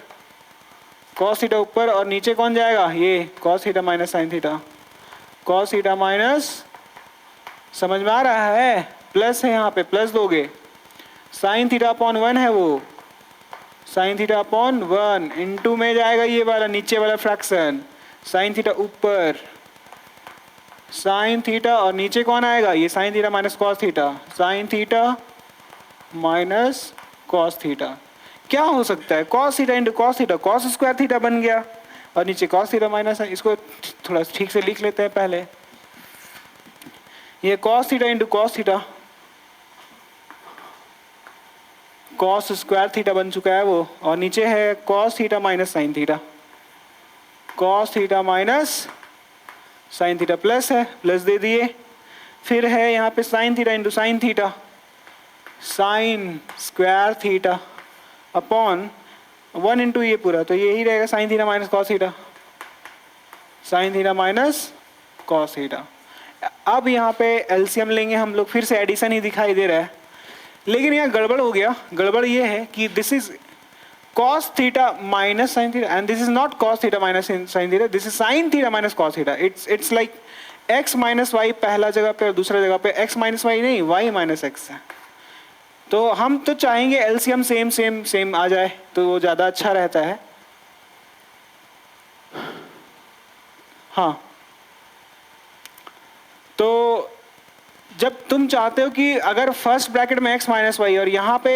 कॉस थीटा ऊपर, और नीचे कौन जाएगा, ये cos theta minus sine theta, cos theta minus, समझ में आ रहा है, प्लस है यहाँ पे, प्लस दोगे, साइन थीटा अपॉन 1 है वो, साइन थीटा अपॉन 1 इनटू में जाएगा ये वाला नीचे वाला फ्रैक्शन, साइन थीटा ऊपर, साइन थीटा, और नीचे कौन आएगा, ये sign theta minus cos theta, sine theta minus cos theta. क्या हो सकता है, cos theta into cos theta, cos square theta बन गया, और नीचे कॉस थीटा माइनस है। इसको थोड़ा ठीक से लिख लेते हैं पहले, ये cos theta into cos theta, cos square theta बन चुका है वो, और नीचे है cos theta minus sine theta, cos theta minus sine theta, plus है, प्लस दे दिए। फिर है यहाँ पे sine theta into sine theta, sign square theta upon 1 into ये पूरा, तो यही रहेगा sign theta minus cos theta, sine theta minus cos theta. अब यहाँ पे एलसीएम लेंगे हम लोग, फिर से एडिशन ही दिखाई दे रहा है, लेकिन यहाँ गड़बड़ हो गया। गड़बड़ ये है कि this is cos theta minus sine theta and this is not cos theta minus sine theta, this is sine theta minus cos theta. It's like x minus y पहला जगह पे और दूसरा जगह पे x माइनस वाई नहीं, y minus x है। तो हम तो चाहेंगे एलसीएम सेम सेम सेम आ जाए तो वो ज़्यादा अच्छा रहता है। हाँ, तो जब तुम चाहते हो कि अगर फर्स्ट ब्रैकेट में x माइनस वाई और यहाँ पे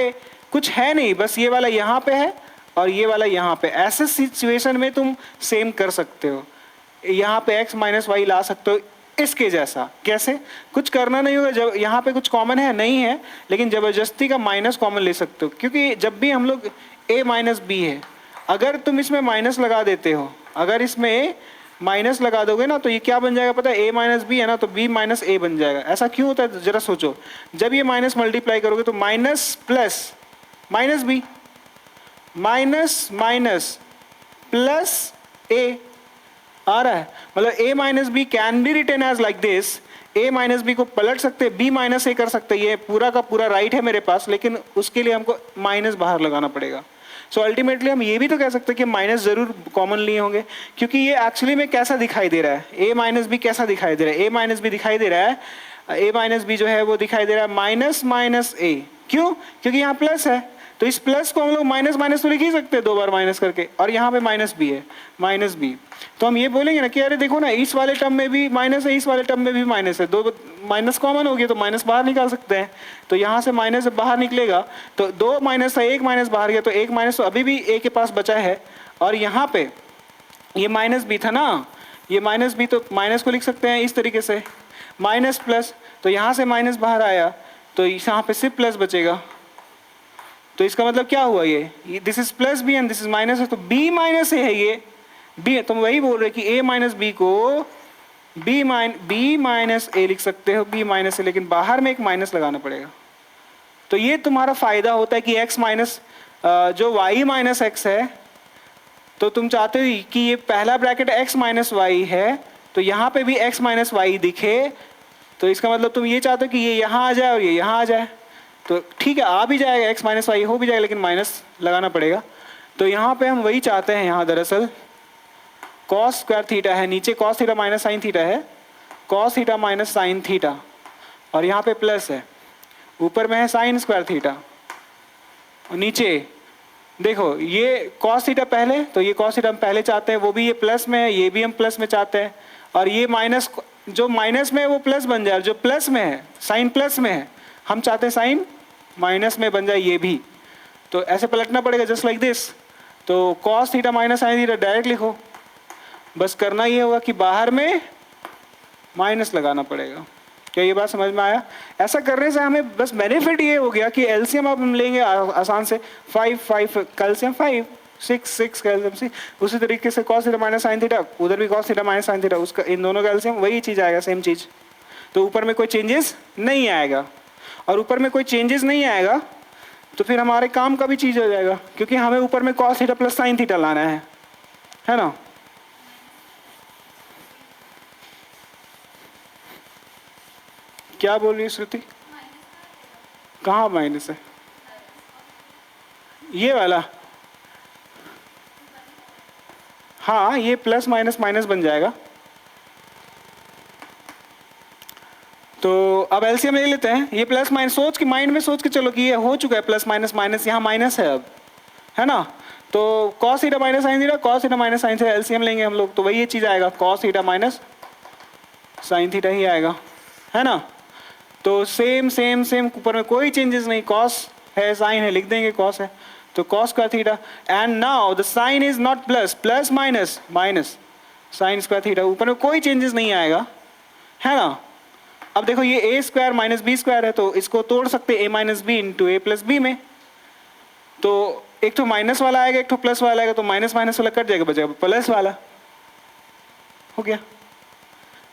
कुछ है नहीं, बस ये वाला यहाँ पे है और ये वाला यहाँ पे, ऐसे सिचुएशन में तुम सेम कर सकते हो, यहाँ पे x माइनस वाई ला सकते हो इसके जैसा। कैसे, कुछ करना नहीं होगा, जब यहाँ पे कुछ कॉमन है नहीं है, लेकिन जबरदस्ती का माइनस कॉमन ले सकते हो, क्योंकि जब भी हम लोग a माइनस बी है, अगर तुम इसमें माइनस लगा देते हो, अगर इसमें माइनस लगा दोगे ना तो ये क्या बन जाएगा पता है, a माइनस बी है ना तो b माइनस ए बन जाएगा। ऐसा क्यों होता है जरा सोचो, जब ये माइनस मल्टीप्लाई करोगे तो minus plus minus B minus minus plus A आ रहा है, मतलब a minus B can be written as like this, a minus B को पलट सकते हैं, b माइनस ए कर सकते हैं, ये पूरा का पूरा राइट है मेरे पास, लेकिन उसके लिए हमको माइनस बाहर लगाना पड़ेगा। सो अल्टीमेटली हम ये भी तो कह सकते हैं कि माइनस जरूर कॉमन लिए होंगे, क्योंकि ये एक्चुअली में कैसा दिखाई दे रहा है, a माइनस बी कैसा दिखाई दे रहा है, a माइनस बी दिखाई दे रहा है, a माइनस बी जो है वो दिखाई दे रहा है माइनस माइनस ए। क्यों, क्योंकि यहाँ प्लस है, तो इस प्लस को हम लोग माइनस माइनस तो लिख ही सकते हैं दो बार माइनस करके, और यहाँ पे माइनस बी है, माइनस बी, तो हम ये बोलेंगे ना कि अरे देखो ना इस वाले टर्म में भी माइनस है, इस वाले टर्म में भी माइनस है, दो माइनस कॉमन हो गया तो माइनस बाहर निकाल सकते हैं, तो यहाँ से माइनस बाहर निकलेगा, तो दो माइनस था, एक माइनस बाहर गया, तो एक माइनस तो अभी भी ए के पास बचा है, और यहाँ पे ये माइनस बी था ना, ये माइनस बी, तो माइनस को लिख सकते हैं इस तरीके से माइनस प्लस, तो यहाँ से माइनस बाहर आया तो यहाँ पे सिर्फ प्लस बचेगा, तो इसका मतलब क्या हुआ, ये this is plus b and this is minus है, तो बी माइनस ए है, ये बी है, तो वही बोल रहे कि ए माइनस बी को बी माइनस ए लिख सकते हो, बी माइनस ए, लेकिन बाहर में एक माइनस लगाना पड़ेगा। तो ये तुम्हारा फायदा होता है कि x माइनस जो y माइनस एक्स है, तो तुम चाहते हो कि ये पहला ब्रैकेट x माइनस वाई है, तो यहाँ पे भी x माइनस वाई दिखे, तो इसका मतलब तुम ये चाहते हो कि ये यहाँ आ जाए और ये यहाँ आ जाए, तो ठीक है आ भी जाएगा, x माइनस वाई हो भी जाएगा, लेकिन माइनस लगाना पड़ेगा। तो यहाँ पे हम वही चाहते हैं, यहाँ दरअसल कॉस स्क्वायर थीटा है, नीचे cos theta minus sine theta है, cos theta minus sine theta, और यहाँ पे प्लस है, ऊपर में है साइन स्क्वायर थीटा, नीचे देखो ये कॉस थीटा पहले, तो ये कॉस थीटा हम पहले चाहते हैं, वो भी ये प्लस में है, ये भी हम प्लस में चाहते हैं, और ये माइनस, जो माइनस में है वो प्लस बन जाए, जो प्लस में है साइन प्लस में है, हम चाहते हैं साइन माइनस में बन जाए ये भी, तो ऐसे पलटना पड़ेगा जस्ट लाइक दिस। तो cos theta minus sine theta direct लिखो, बस करना ये होगा कि बाहर में माइनस लगाना पड़ेगा। क्या ये बात समझ में आया? ऐसा करने से हमें बस बेनिफिट ये हो गया कि एलसीएम अब हम लेंगे आसान से 5 कैल्शियम 5 6 कैल्शियम 6, उसी तरीके से cos theta minus sine theta, उधर भी cos theta minus sine theta, उसका इन दोनों का एलसीएम वही चीज़ आएगा, सेम चीज़, तो ऊपर में कोई चेंजेस नहीं आएगा, और ऊपर में कोई चेंजेस नहीं आएगा तो फिर हमारे काम का भी चीज़ हो जाएगा, क्योंकि हमें ऊपर में cos theta plus sine theta लाना है ना। क्या बोल रही है श्रुति? कहाँ माइनस है? ये वाला? हाँ, ये प्लस माइनस माइनस बन जाएगा। तो अब एलसीएम ले लेते हैं। ये प्लस माइनस सोच के माइंड में सोच के चलो कि ये हो चुका है प्लस माइनस माइनस, यहाँ माइनस है अब, है ना? तो cos theta minus sine theta, cos theta minus sine theta LCM लेंगे हम लोग तो वही ये चीज आएगा, cos theta minus sine theta ही आएगा, है ना? तो सेम सेम सेम ऊपर में कोई चेंजेस नहीं, cos है साइन है लिख देंगे cos है, तो cos का theta. And now the sine is not plus, plus minus minus sine square theta, ऊपर में कोई चेंजेस नहीं आएगा, है ना? अब देखो ये ए स्क्वायर माइनस बी स्क्वायर है तो इसको तोड़ सकते ए माइनस बी इंटू ए प्लस बी में। तो एक तो माइनस वाला आएगा एक तो प्लस वाला आएगा, तो माइनस माइनस वाला कट जाएगा, बचेगा प्लस वाला, हो गया।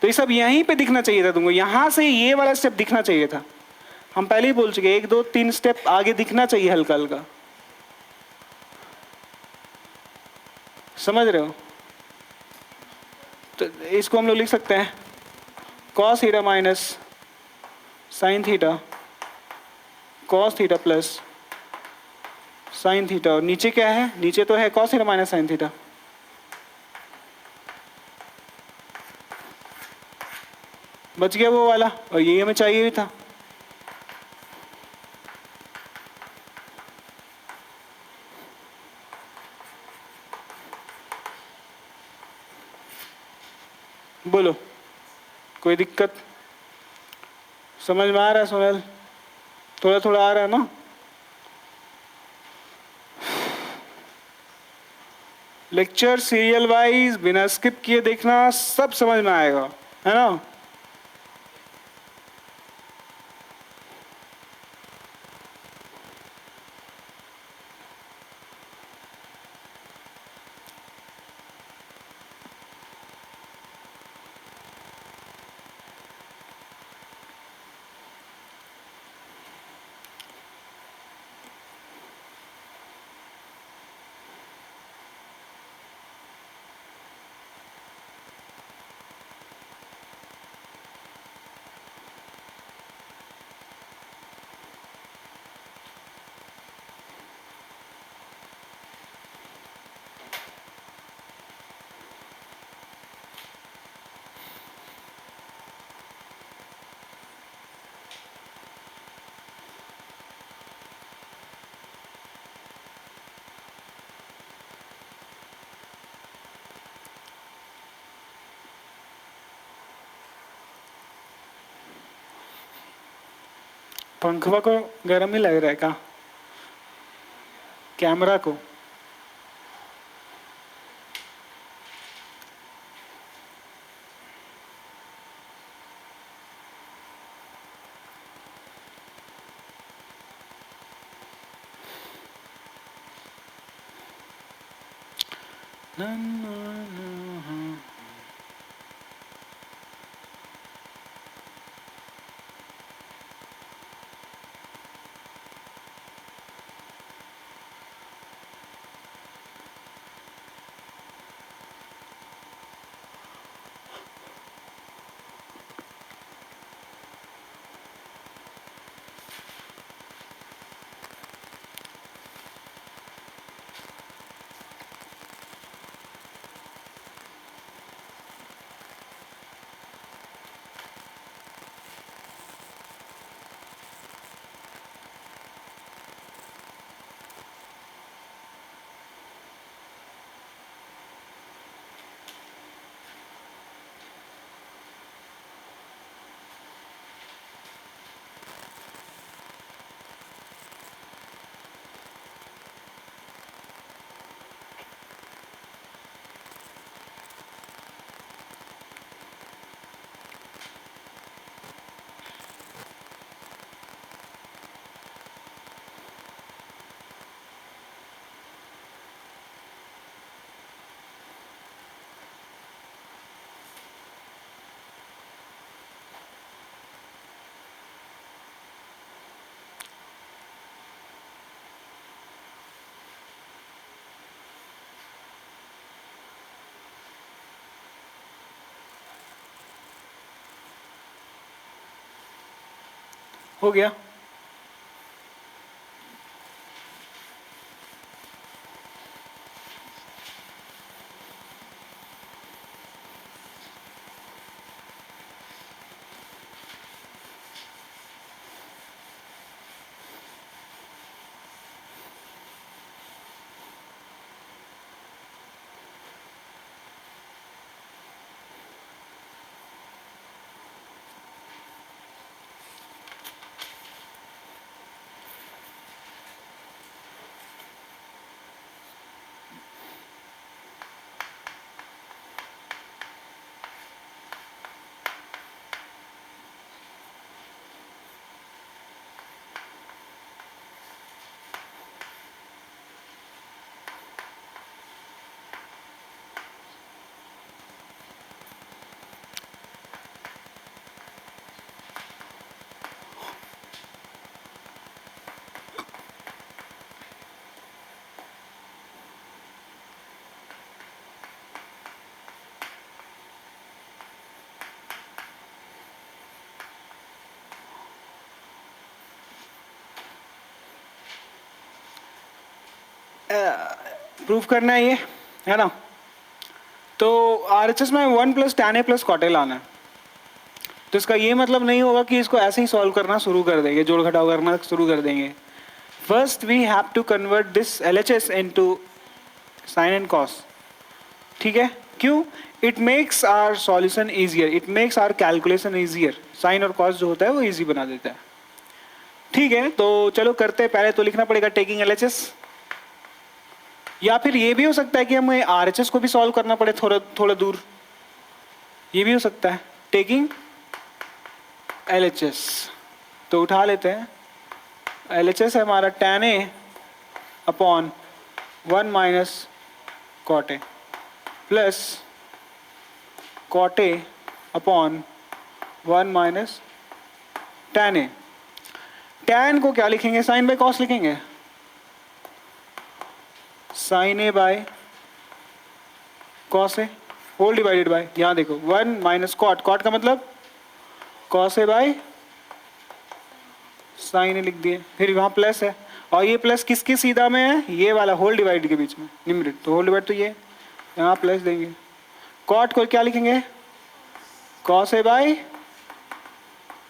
तो ये सब यहीं पे दिखना चाहिए था तुमको, यहां से ये वाला स्टेप दिखना चाहिए था। हम पहले ही बोल चुके, 1 2 3 स्टेप आगे दिखना चाहिए हल्का हल्का, समझ रहे हो? तो इसको हम लोग लिख सकते हैं cos theta minus sine theta cos theta plus sign theta, और नीचे क्या है? नीचे तो है cos theta minus sine theta. बच गया वो वाला, और ये हमें चाहिए भी था। बोलो, कोई दिक्कत? समझ में आ रहा है सोनल? थोड़ा थोड़ा आ रहा है ना? लेक्चर सीरियल वाइज बिना स्किप किए देखना, सब समझ में आएगा, है ना? पंखवा को गर्म ही लग रहा है क्या? कैमरा को? ना, ना, ना, हाँ। हो गया। प्रूफ करना है ये, है ना। तो आरएचएस में 1 plus tan a plus cot a लाना है। तो इसका ये मतलब नहीं होगा कि इसको ऐसे ही सॉल्व करना शुरू कर देंगे, जोड़ घटाव करना शुरू कर देंगे। First we have to convert this LHS into sine and cos. ठीक है, क्यों? It makes our solution easier, it makes our calculation easier. Sine और कॉस जो होता है वो इजी बना देता है। ठीक है, तो चलो करते हैं। पहले तो लिखना पड़ेगा टेकिंग LHS, या फिर ये भी हो सकता है कि हमें RHS को भी सॉल्व करना पड़े थोड़ा थोड़ा दूर, ये भी हो सकता है। टेकिंग LHS तो उठा लेते हैं। LHS है हमारा tan a upon 1 minus cot a plus cot a upon 1 minus tan a। tan को क्या लिखेंगे? साइन बाय कॉस लिखेंगे। Sine a by cos a whole divided by, यहाँ देखो 1 माइनस कॉट, कॉट का मतलब cos a by sine a लिख दिए। फिर वहाँ प्लस है, और ये प्लस किसकी सीधा में है? ये वाला होल डिवाइड के बीच में, न्यूमरेटर। तो होल डिवाइड तो ये, यहाँ प्लस देंगे। कॉट को क्या लिखेंगे? कॉस ए बाय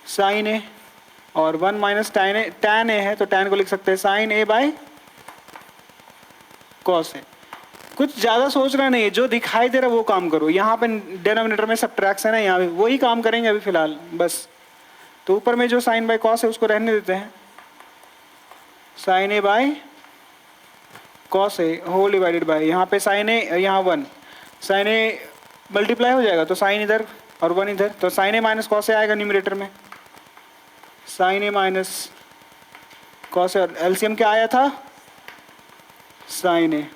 साइन ए, और 1 माइनस टैन ए है तो टैन को लिख सकते हैं साइन ए बाय कॉस ए। कुछ ज़्यादा सोचना नहीं है, जो दिखाई दे रहा है वो काम करो। यहाँ पे डिनोमिनेटर में सब्ट्रैक्शन है, यहाँ पे वही काम करेंगे अभी फिलहाल बस। तो ऊपर में जो साइन बाय कॉस है उसको रहने देते हैं, sine a by cos a whole divided by, यहाँ पे साइन ए, यहाँ 1, साइन ए मल्टीप्लाई हो जाएगा तो साइन इधर और 1 इधर, तो साइन ए माइनस कॉस ए आएगा न्यूमरेटर में। Sign A minus cos A, और एलसीएम क्या आया था? साइन ए।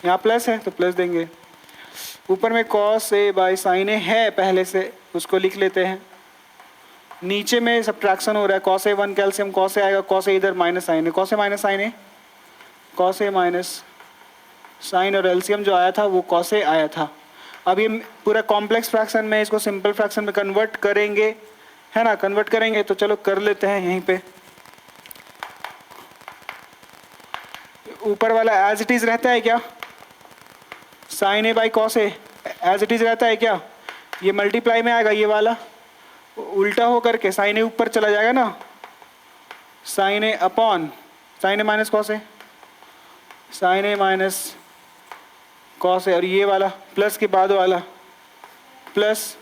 यहाँ प्लस है तो प्लस देंगे। ऊपर में कॉस ए बाय साइन ए है पहले से, उसको लिख लेते हैं। नीचे में सब्ट्रैक्शन हो रहा है, cos A 1 calcium cos A आएगा, कॉस ए इधर minus sign A, cos A minus sign A, cos A minus sign, और एलसीएम जो आया था वो कॉस ए आया था। अब ये पूरा कॉम्प्लेक्स फ्रैक्शन में इसको सिंपल फ्रैक्शन में कन्वर्ट करेंगे, है ना। कन्वर्ट करेंगे तो चलो कर लेते हैं। यहीं पे ऊपर वाला एज इट इज रहता है क्या? Sine a by cos a as it is रहता है क्या? ये मल्टीप्लाई में आएगा, ये वाला उल्टा हो करके साइन ए ऊपर चला जाएगा ना, sine A upon sine A minus cos A, sine A minus cos A, और ये वाला प्लस के बाद वाला plus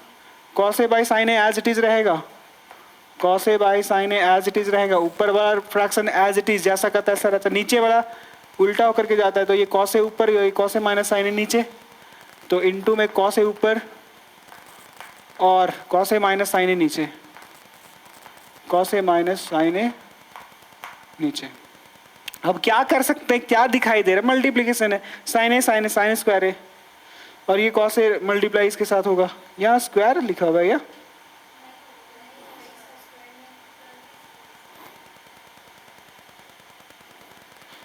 cos A by sine A as it is रहेगा, cos A by sine A as it is रहेगा। ऊपर वाला फ्रैक्शन एज इट इज जैसा का तैसा रहता है, नीचे वाला उल्टा होकर के जाता है, तो ये कॉस ए ऊपर, ये कॉस ए माइनस साइन ए नीचे, तो इनटू में कॉस ए ऊपर और कॉस ए माइनस साइन ए नीचे, कॉस ए माइनस साइन ए नीचे। अब क्या कर सकते हैं? क्या दिखाई दे रहा है? मल्टीप्लीकेशन है, साइन ए साइन स्क्वायर है, और ये कॉस ए मल्टीप्लाई इसके साथ होगा। यहाँ स्क्वायर लिखा हुआ है या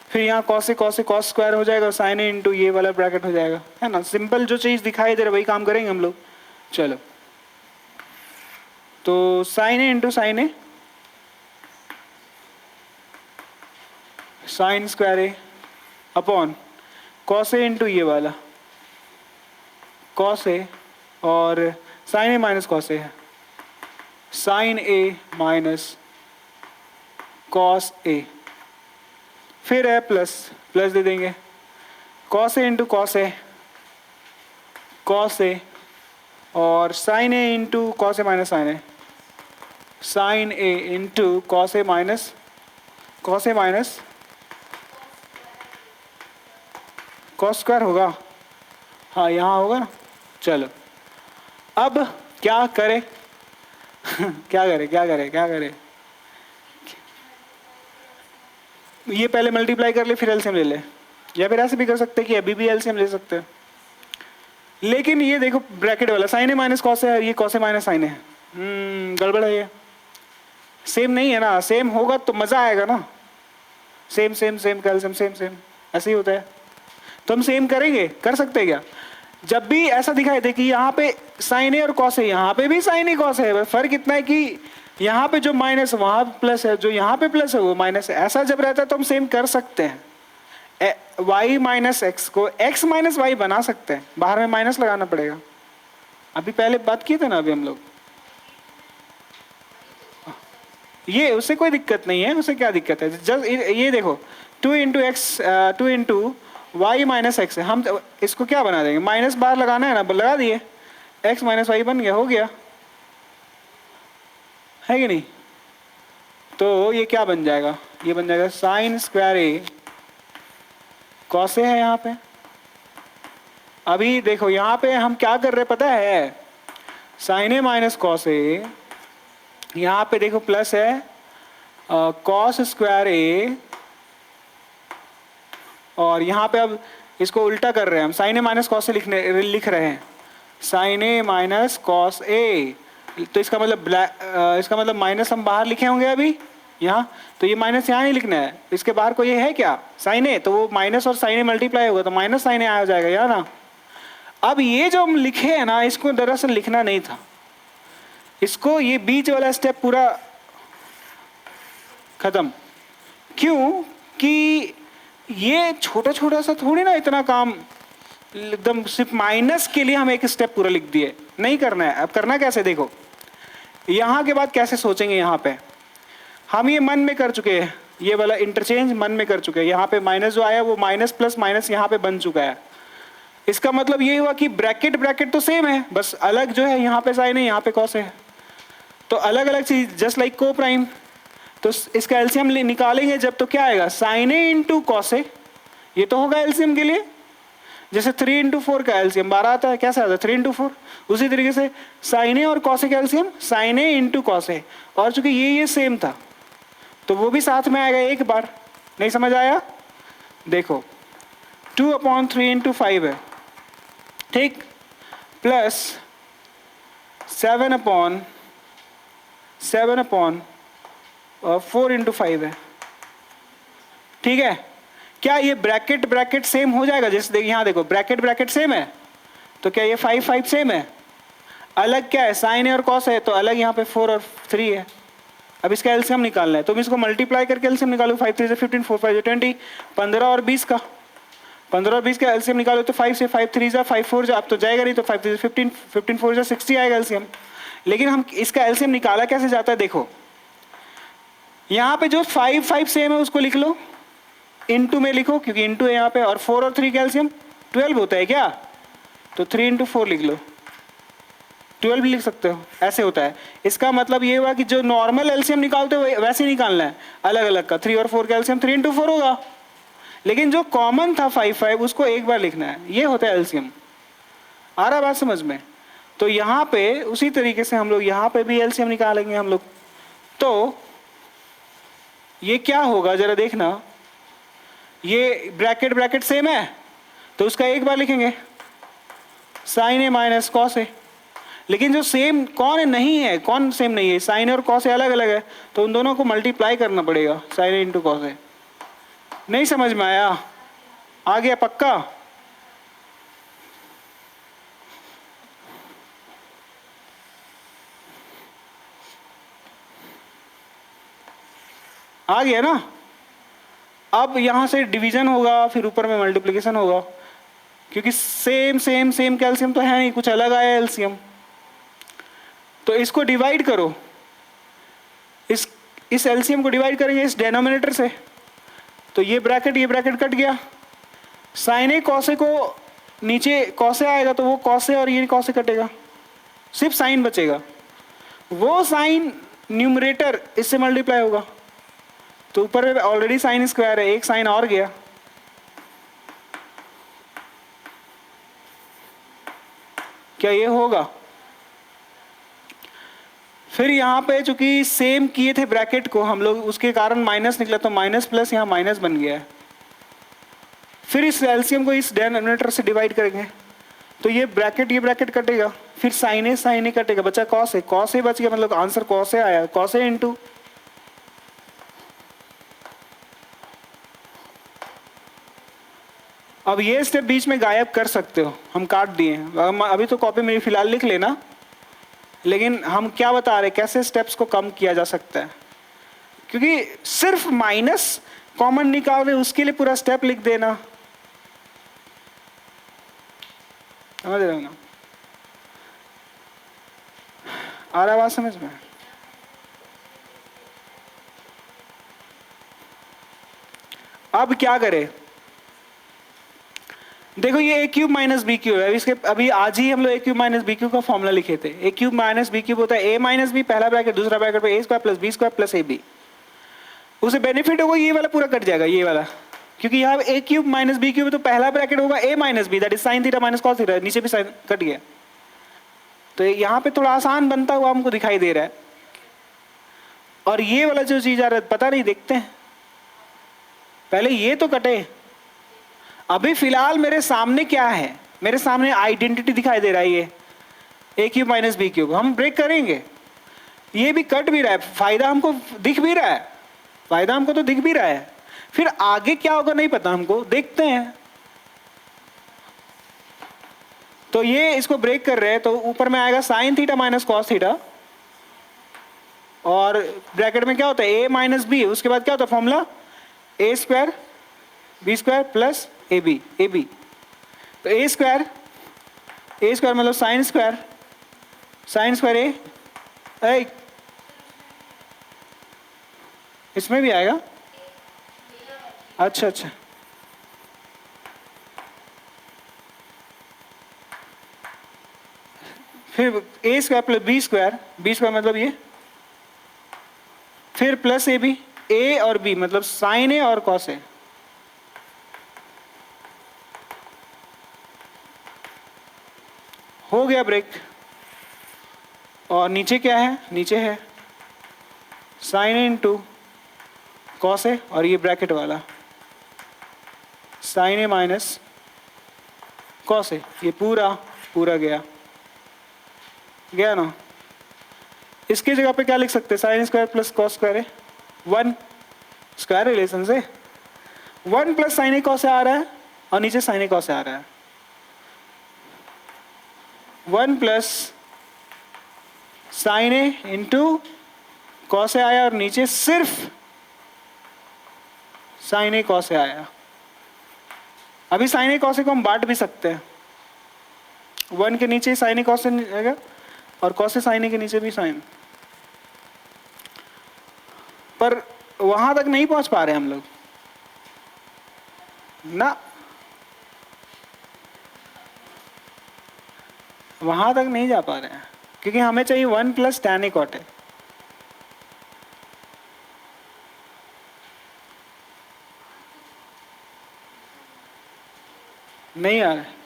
फिर यहाँ कॉस स्क्वायर हो जाएगा, साइन ए इंटू ये वाला ब्रैकेट हो जाएगा, है ना। सिंपल जो चीज़ दिखाई दे रहा है वही काम करेंगे हम लोग। चलो, तो sign A into sine A sign square A upon cos A into ये वाला कॉस ए और साइन ए माइनस कॉस ए है, साइन ए माइनस कॉस ए, फिर है प्लस प्लस दे देंगे cos A into cos A, cos A और sign A into cos A minus sign A, sine A into cos A minus cos A minus cos square होगा, हाँ यहाँ होगा ना। चलो अब क्या करें क्या करें क्या करें क्या करें, ये पहले मल्टीप्लाई कर ले फिर एलसीएम ले ले, या फिर ऐसे भी कर सकते हैं कि अभी भी एलसीएम ले सकते हैं। लेकिन ये देखो ब्रैकेट वाला साइन ए माइनस कॉस है, ये कॉस ए माइनस साइन है, गड़बड़ है, ये सेम नहीं है ना। सेम होगा तो मजा आएगा ना, सेम सेम सेम का एलसीएम सेम सेम ऐसे ही होता है। तो हम सेम करेंगे, कर सकते हैं क्या, जब भी ऐसा दिखाई दे कि यहाँ पे साइन ए और कॉस है, यहाँ पे भी साइन ए कॉस है, फर्क इतना है कि यहाँ पे जो माइनस वहां प्लस है, जो यहाँ पे प्लस है वो माइनस है, ऐसा जब रहता है तो हम सेम कर सकते हैं। y माइनस एक्स को x माइनस वाई बना सकते हैं, बाहर में माइनस लगाना पड़ेगा। अभी पहले बात किए थे ना अभी हम लोग, ये उससे कोई दिक्कत नहीं है, उससे क्या दिक्कत है। जब ये देखो 2 into x 2 into y minus x है, हम इसको क्या बना देंगे, माइनस बाहर लगाना है ना, लगा दिए, x माइनस वाई बन गया, हो गया है कि नहीं। तो ये क्या बन जाएगा, ये बन जाएगा sine square A cos A है यहाँ पे। अभी देखो यहाँ पे हम क्या कर रहे पता है, साइन ए माइनस कॉस ए, यहाँ पे देखो प्लस है कॉस स्क्वायर ए, और यहाँ पे अब इसको उल्टा कर रहे हैं हम, साइन ए माइनस कॉस ए लिख रहे हैं, साइन ए माइनस कॉस ए। तो इसका मतलब माइनस हम बाहर लिखे होंगे अभी यहाँ, तो ये माइनस यहाँ ही लिखना है, इसके बाहर कोई है क्या साइन ए, तो वो माइनस और साइन ए मल्टीप्लाई होगा तो माइनस साइन ए आ जाएगा यहाँ ना। अब ये जो हम लिखे हैं ना, इसको दरअसल लिखना नहीं था, इसको ये बीच वाला स्टेप पूरा खत्म। क्यों कि ये छोटा छोटा सा थोड़ी ना इतना काम, एकदम सिर्फ माइनस के लिए हम एक स्टेप पूरा लिख दिए, नहीं करना है। अब करना कैसे, देखो यहाँ के बाद कैसे सोचेंगे, यहाँ पे हम ये मन में कर चुके हैं, ये वाला इंटरचेंज मन में कर चुके हैं, यहाँ पे माइनस जो आया वो माइनस प्लस माइनस यहाँ पे बन चुका है। इसका मतलब ये हुआ कि ब्रैकेट ब्रैकेट तो सेम है, बस अलग जो है यहाँ पे साइन है यहाँ पे कॉस है, तो अलग अलग चीज, जस्ट लाइक को प्राइम। तो इसका एलसीएम निकालेंगे जब, तो क्या आएगा, sign A into cos A, ये तो होगा एलसीएम के लिए। जैसे 3 इंटू 4 का एलसीएम 12 आता है, कैसे आता है 3 इंटू 4, उसी तरीके से साइन ए और कॉस ए का LCM sign A into cos A, और चूंकि ये सेम था तो वो भी साथ में आएगा एक बार। नहीं समझ आया, देखो 2/3 इंटू 5 है, ठीक, प्लस 7/4 इंटू 5 है, ठीक है। क्या ये ब्रैकेट ब्रैकेट सेम हो जाएगा, जैसे देखिए यहाँ देखो ब्रैकेट ब्रैकेट सेम है, तो क्या ये 5 5 सेम है, अलग क्या है साइन है और कॉस है, तो अलग यहाँ पे 4 और 3 है। अब इसका एलसीएम निकालना है, तो मैं इसको मल्टीप्लाई करके एलसीएम निकालू, 5 3 से 15, 4 5 20, 15 और 20 का, 15 और 20 का एलसीएम निकालो, तो 5 से 5 3 जा 5 4 जा, अब तो जाएगा नहीं, तो 5 3 से 15, 15 4 जा 60 आएगा एलसीएम। लेकिन हम इसका एलसीएम निकाला कैसे जाता है, देखो यहाँ पे जो 5 5 सेम है उसको लिख लो, इंटू में लिखो क्योंकि इंटू है यहाँ पे, और 4 और 3 का एलसीएम 12 होता है क्या, तो 3 इंटू 4 लिख लो, 12 भी लिख सकते हो, ऐसे होता है। इसका मतलब ये हुआ कि जो नॉर्मल एलसीएम निकालते हो वैसे ही निकालना है, अलग अलग का। 3 और 4 का एलसीएम 3 इंटू 4 होगा, लेकिन जो कॉमन था 5 5 उसको एक बार लिखना है, ये होता है एलसीएम। आ रहा बात समझ में। तो यहाँ पे उसी तरीके से हम लोग यहाँ पे भी एलसीएम निकालेंगे हम लोग। तो ये क्या होगा जरा देखना, ये ब्रैकेट ब्रैकेट सेम है तो उसका एक बार लिखेंगे साइन ए माइनस कॉस ए। लेकिन जो सेम कौन है नहीं है, कौन सेम नहीं है, साइन ए और कॉस ए अलग अलग है, तो उन दोनों को मल्टीप्लाई करना पड़ेगा, sign A into cos A. नहीं समझ में आया, आ गया पक्का। आ गया ना, अब यहाँ से डिवीजन होगा, फिर ऊपर में मल्टीप्लिकेशन होगा, क्योंकि सेम सेम सेम कैल्शियम तो है नहीं, कुछ अलग आया एल्शियम। तो इसको डिवाइड करो, इस एल्शियम को डिवाइड करेंगे इस डेनोमिनेटर से, तो ये ब्रैकेट कट गया। साइन कॉसे को नीचे कॉसे आएगा तो वो कॉसे और ये कॉसे कटेगा, सिर्फ साइन बचेगा। वो साइन न्यूमरेटर इससे मल्टीप्लाई होगा, तो ऊपर में ऑलरेडी साइन स्क्वायर है, एक साइन और गया। क्या ये होगा? फिर यहाँ पे चूंकि सेम किए थे ब्रैकेट को हम लोग, उसके कारण माइनस निकला, तो माइनस प्लस यहाँ माइनस बन गया है। फिर इस एलसीएम को इस डिनोमिनेटर से डिवाइड करेंगे, तो ये ब्रैकेट कटेगा, फिर साइन ए कटेगा, बचा कॉस ए बच गया, मतलब आंसर कॉस ए आया, कॉस ए इंटू अब ये स्टेप बीच में गायब कर सकते हो, हम काट दिए। अभी तो कॉपी मेरी फिलहाल लिख लेना, लेकिन हम क्या बता रहे कैसे स्टेप्स को कम किया जा सकता है, क्योंकि सिर्फ माइनस कॉमन निकाल रहे उसके लिए पूरा स्टेप लिख देना, समझ रहे हो ना? आ रहा बात समझ में? अब क्या करें, देखो ये A cube minus B cube है, इसके अभी आज ही हम लोग A cube minus B cube का फॉर्मूला लिखे थे। A cube minus B cube होता है ए माइनस बी, पहला ब्रैकेट, दूसरा ब्रैकेट पे A square plus B square plus A B. उसे बेनिफिट होगा ये वाला पूरा कट जाएगा, ये वाला, क्योंकि यहाँ A cube minus B cube, तो पहला ब्रैकेट होगा A minus B, that is sine theta minus cos theta, नीचे भी साइन कट गया। तो यहाँ पे थोड़ा आसान बनता हुआ हमको दिखाई दे रहा है। और ये वाला जो चीज आ रहा है पता नहीं, देखते हैं पहले ये तो कटे। अभी फिलहाल मेरे सामने क्या है, मेरे सामने आइडेंटिटी दिखाई दे रहा है, ये A cube minus B cube. हम ब्रेक करेंगे, ये भी कट भी रहा है, फायदा हमको दिख भी रहा है, फायदा हमको तो दिख भी रहा है। फिर आगे क्या होगा नहीं पता हमको, देखते हैं। तो ये इसको ब्रेक कर रहे हैं, तो ऊपर में आएगा sign theta minus cos theta, और ब्रैकेट में क्या होता है ए माइनस बी, उसके बाद क्या होता है formula a square b square plus A b तो ए स्क्वायर मतलब साइन स्क्वायर ए, इसमें भी आएगा, अच्छा, फिर a square plus B square मतलब ये, फिर प्लस ए बी, ए और बी मतलब साइन ए और कॉस ए। हो गया ब्रेक। और नीचे क्या है, नीचे है sign A into cos A, और ये ब्रैकेट वाला साइन ए माइनस कॉस ए, ये पूरा गया ना। इसकी जगह पे क्या लिख सकते हैं, sine square plus cos square है, 1 स्क्वायर रिलेशन से 1 plus sign A cos A आ रहा है, और नीचे साइन ए कॉस ए आ रहा है, 1 plus sign A into cos A आया, और नीचे सिर्फ साइन ए कॉस ए आया। अभी साइन ए कॉस ए को हम बांट भी सकते हैं, 1 के नीचे साइन ए कॉस ए आएगा, और कॉस ए साइन ए के नीचे भी साइन, पर वहां तक नहीं पहुंच पा रहे हम लोग ना, वहां तक नहीं जा पा रहे हैं, क्योंकि हमें चाहिए 1 plus tan a cot a. नहीं आ रहा है,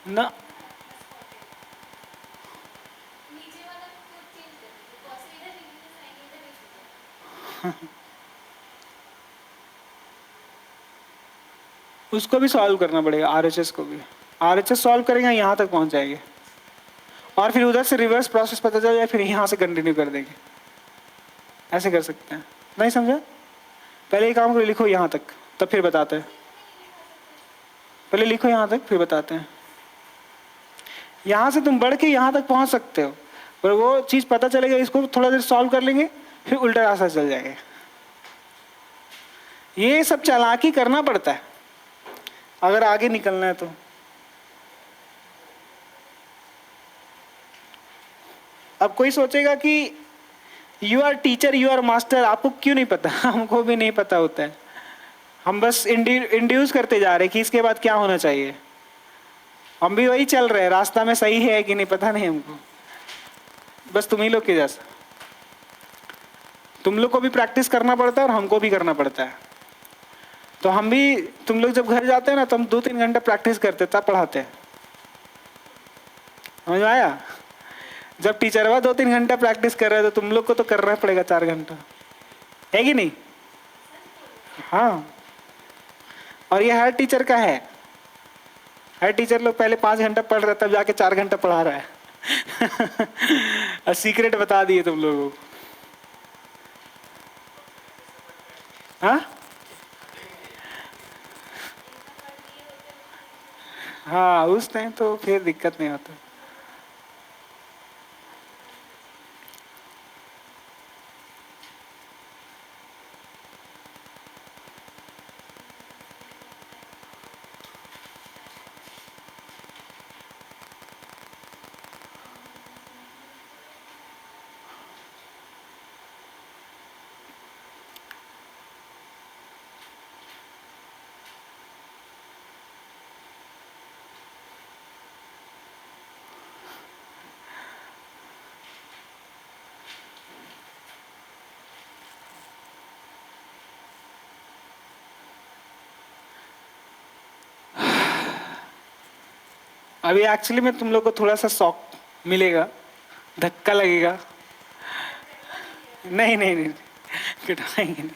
ना उसको भी सॉल्व करना पड़ेगा, आरएचएस को भी। आरएचएस सॉल्व करेंगे यहाँ तक पहुँच जाएंगे, और फिर उधर से रिवर्स प्रोसेस पता चल जाए, फिर यहाँ से कंटिन्यू कर देंगे, ऐसे कर सकते हैं। नहीं समझा? पहले ये काम को लिखो यहाँ तक, तब फिर बताते हैं। पहले लिखो यहाँ तक, फिर बताते हैं। यहाँ से तुम बढ़ के यहाँ तक पहुँच सकते हो, पर वो चीज़ पता चलेगा, इसको थोड़ा देर सॉल्व कर लेंगे फिर उल्टा रास्ता चल जाएंगे। ये सब चालाकी करना पड़ता है अगर आगे निकलना है तो। अब कोई सोचेगा कि you are teacher, you are master, आपको क्यों नहीं पता? हमको भी नहीं पता होता है, हम बस इंड्यूस करते जा रहे हैं कि इसके बाद क्या होना चाहिए। हम भी वही चल रहे हैं, रास्ता में सही है कि नहीं पता नहीं हमको, बस तुम ही लोग के जैसा। तुम लोग को भी प्रैक्टिस करना पड़ता है और हमको भी करना पड़ता है। तो हम भी, तुम लोग जब घर जाते हैं ना तो हम 2-3 घंटे प्रैक्टिस करते तब पढ़ाते हैं, समझ में आया? जब टीचर हुआ 2-3 घंटा प्रैक्टिस कर रहे हैं तो तुम लोग को तो करना पड़ेगा 4 घंटा, है कि नहीं? हाँ, और ये हर टीचर का है। हर टीचर लोग पहले 5 घंटा पढ़ रहा है तब जाके 4 घंटा पढ़ा रहा है। और सीक्रेट बता दिए तुम लोगों को। हाँ हाँ, उस टाइम तो फिर दिक्कत नहीं होता। अभी एक्चुअली में तुम लोग को थोड़ा सा शॉक मिलेगा, धक्का लगेगा। नहीं नहीं नहीं, कटवाएंगे नहीं।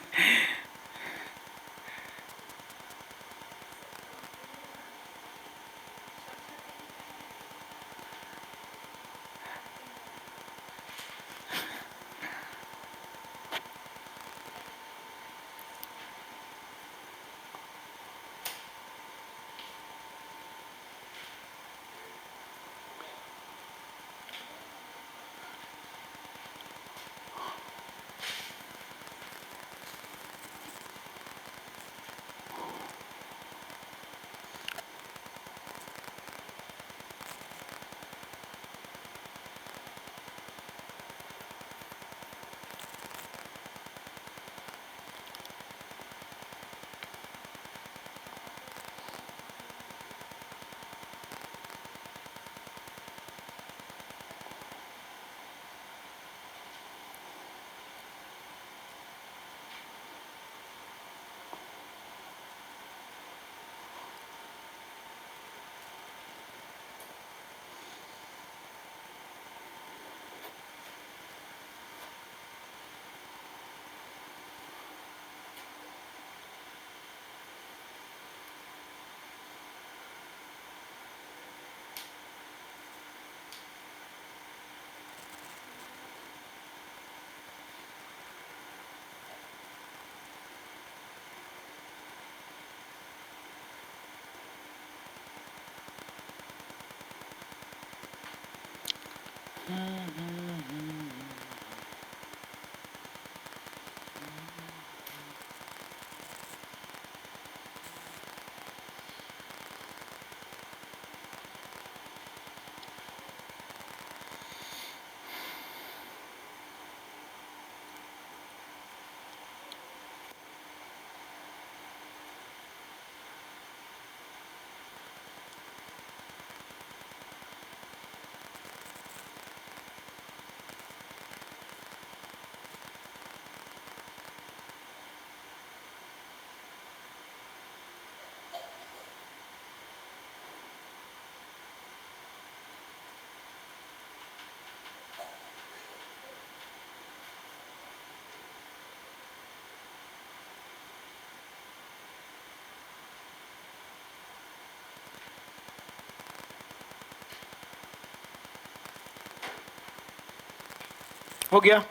हो गया।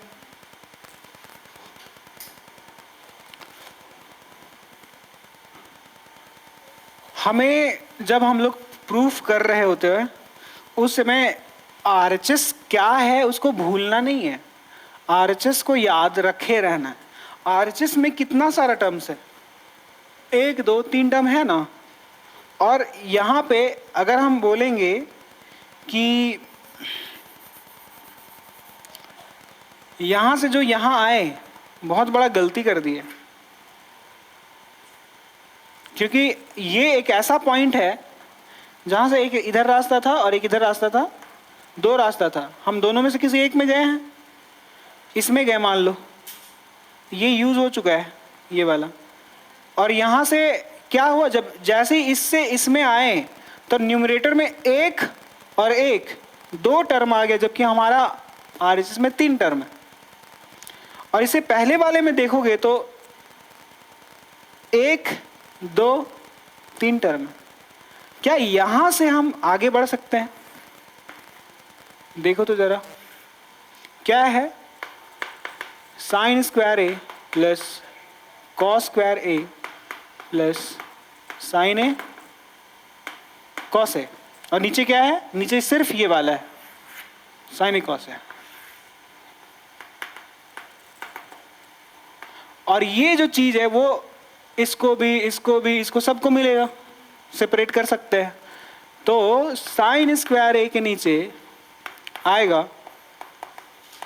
हमें जब हम लोग प्रूफ कर रहे होते हैं उस समय आरएचएस क्या है उसको भूलना नहीं है, आरएचएस को याद रखे रहना है। आरएचएस में कितना सारा टर्म्स है, 1 2 3 टर्म है ना। और यहाँ पे अगर हम बोलेंगे कि यहाँ से जो यहाँ आए बहुत बड़ा गलती कर दी है, क्योंकि ये एक ऐसा पॉइंट है जहाँ से एक इधर रास्ता था और एक इधर रास्ता था, 2 रास्ता था, हम दोनों में से किसी एक में गए हैं, इसमें गए मान लो, ये यूज हो चुका है ये वाला। और यहाँ से क्या हुआ, जब जैसे ही इससे इसमें आए तो न्यूमरेटर में 1 और 1 2 टर्म आ गया, जबकि हमारा आरएचएस में 3 टर्म है। और इसे पहले वाले में देखोगे तो 1 2 3 टर्म है। क्या यहां से हम आगे बढ़ सकते हैं? देखो तो जरा, क्या है, sine square A plus cos square A plus sign A cos A, और नीचे क्या है, नीचे सिर्फ ये वाला है साइन ए कॉस ए। और ये जो चीज है वो इसको भी इसको सबको मिलेगा, सेपरेट कर सकते हैं। तो साइन स्क्वायर ए के नीचे आएगा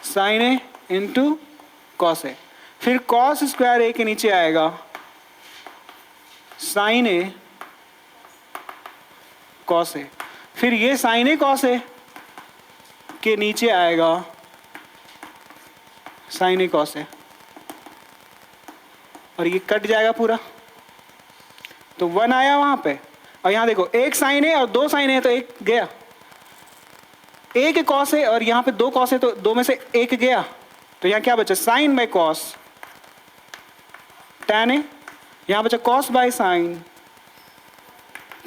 sign A into cos A, फिर कॉस स्क्वायर ए के नीचे आएगा साइन ए कॉस ए, फिर ये साइन ए कॉस ए के नीचे आएगा साइन ए कॉस ए, और ये कट जाएगा पूरा, तो 1 आया वहां पे। और यहां देखो, 1 साइन है और 2 साइन है, तो 1 गया, 1 कॉस है और यहां पे 2 कॉस है, तो 2 में से 1 गया, तो यहां क्या बचा, sine by cos tan a, यहां बचा cos by sine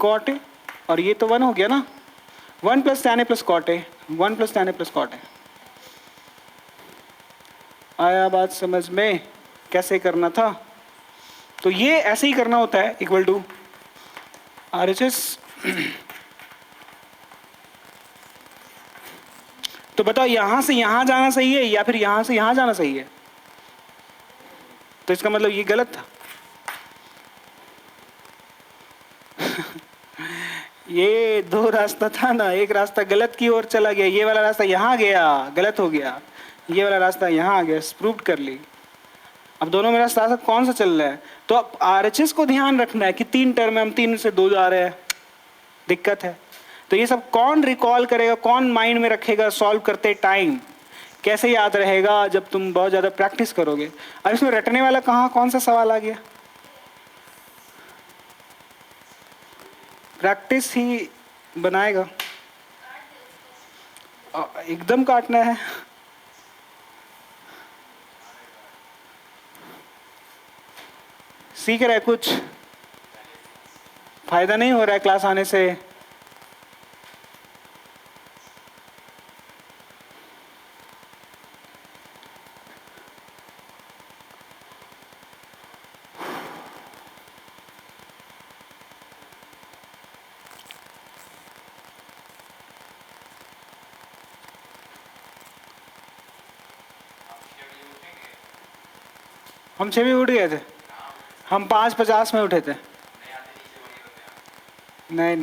cot a, और ये तो 1 हो गया ना, 1 plus tan a plus cot a, 1 plus tan a plus cot a. आया बात समझ में कैसे करना था? तो ये ऐसे ही करना होता है, इक्वल टू आरएचएस। तो बताओ यहां से यहां जाना सही है या फिर यहां से यहां जाना सही है? तो इसका मतलब ये गलत था। ये 2 रास्ता था ना, एक रास्ता गलत की ओर चला गया, ये वाला रास्ता यहां गया, गलत हो गया, ये वाला रास्ता यहां आ गया, प्रूव कर ली। अब दोनों में रास्ता कौन सा चल रहा है? तो अब आरएचएस को ध्यान रखना है कि 3 टर्म में हम 3 से 2 जा रहे हैं, दिक्कत है। तो ये सब कौन रिकॉल करेगा, कौन माइंड में रखेगा सॉल्व करते टाइम? कैसे याद रहेगा? जब तुम बहुत ज्यादा प्रैक्टिस करोगे। अब इसमें रटने वाला कहाँ, कौन सा सवाल आ गया? प्रैक्टिस ही बनाएगा, एकदम काटना है। सीख रहा है, कुछ फायदा नहीं हो रहा है क्लास आने से? हम 6 बजे उठ गए थे, हम 5:50 में उठे थे। नहीं नहीं।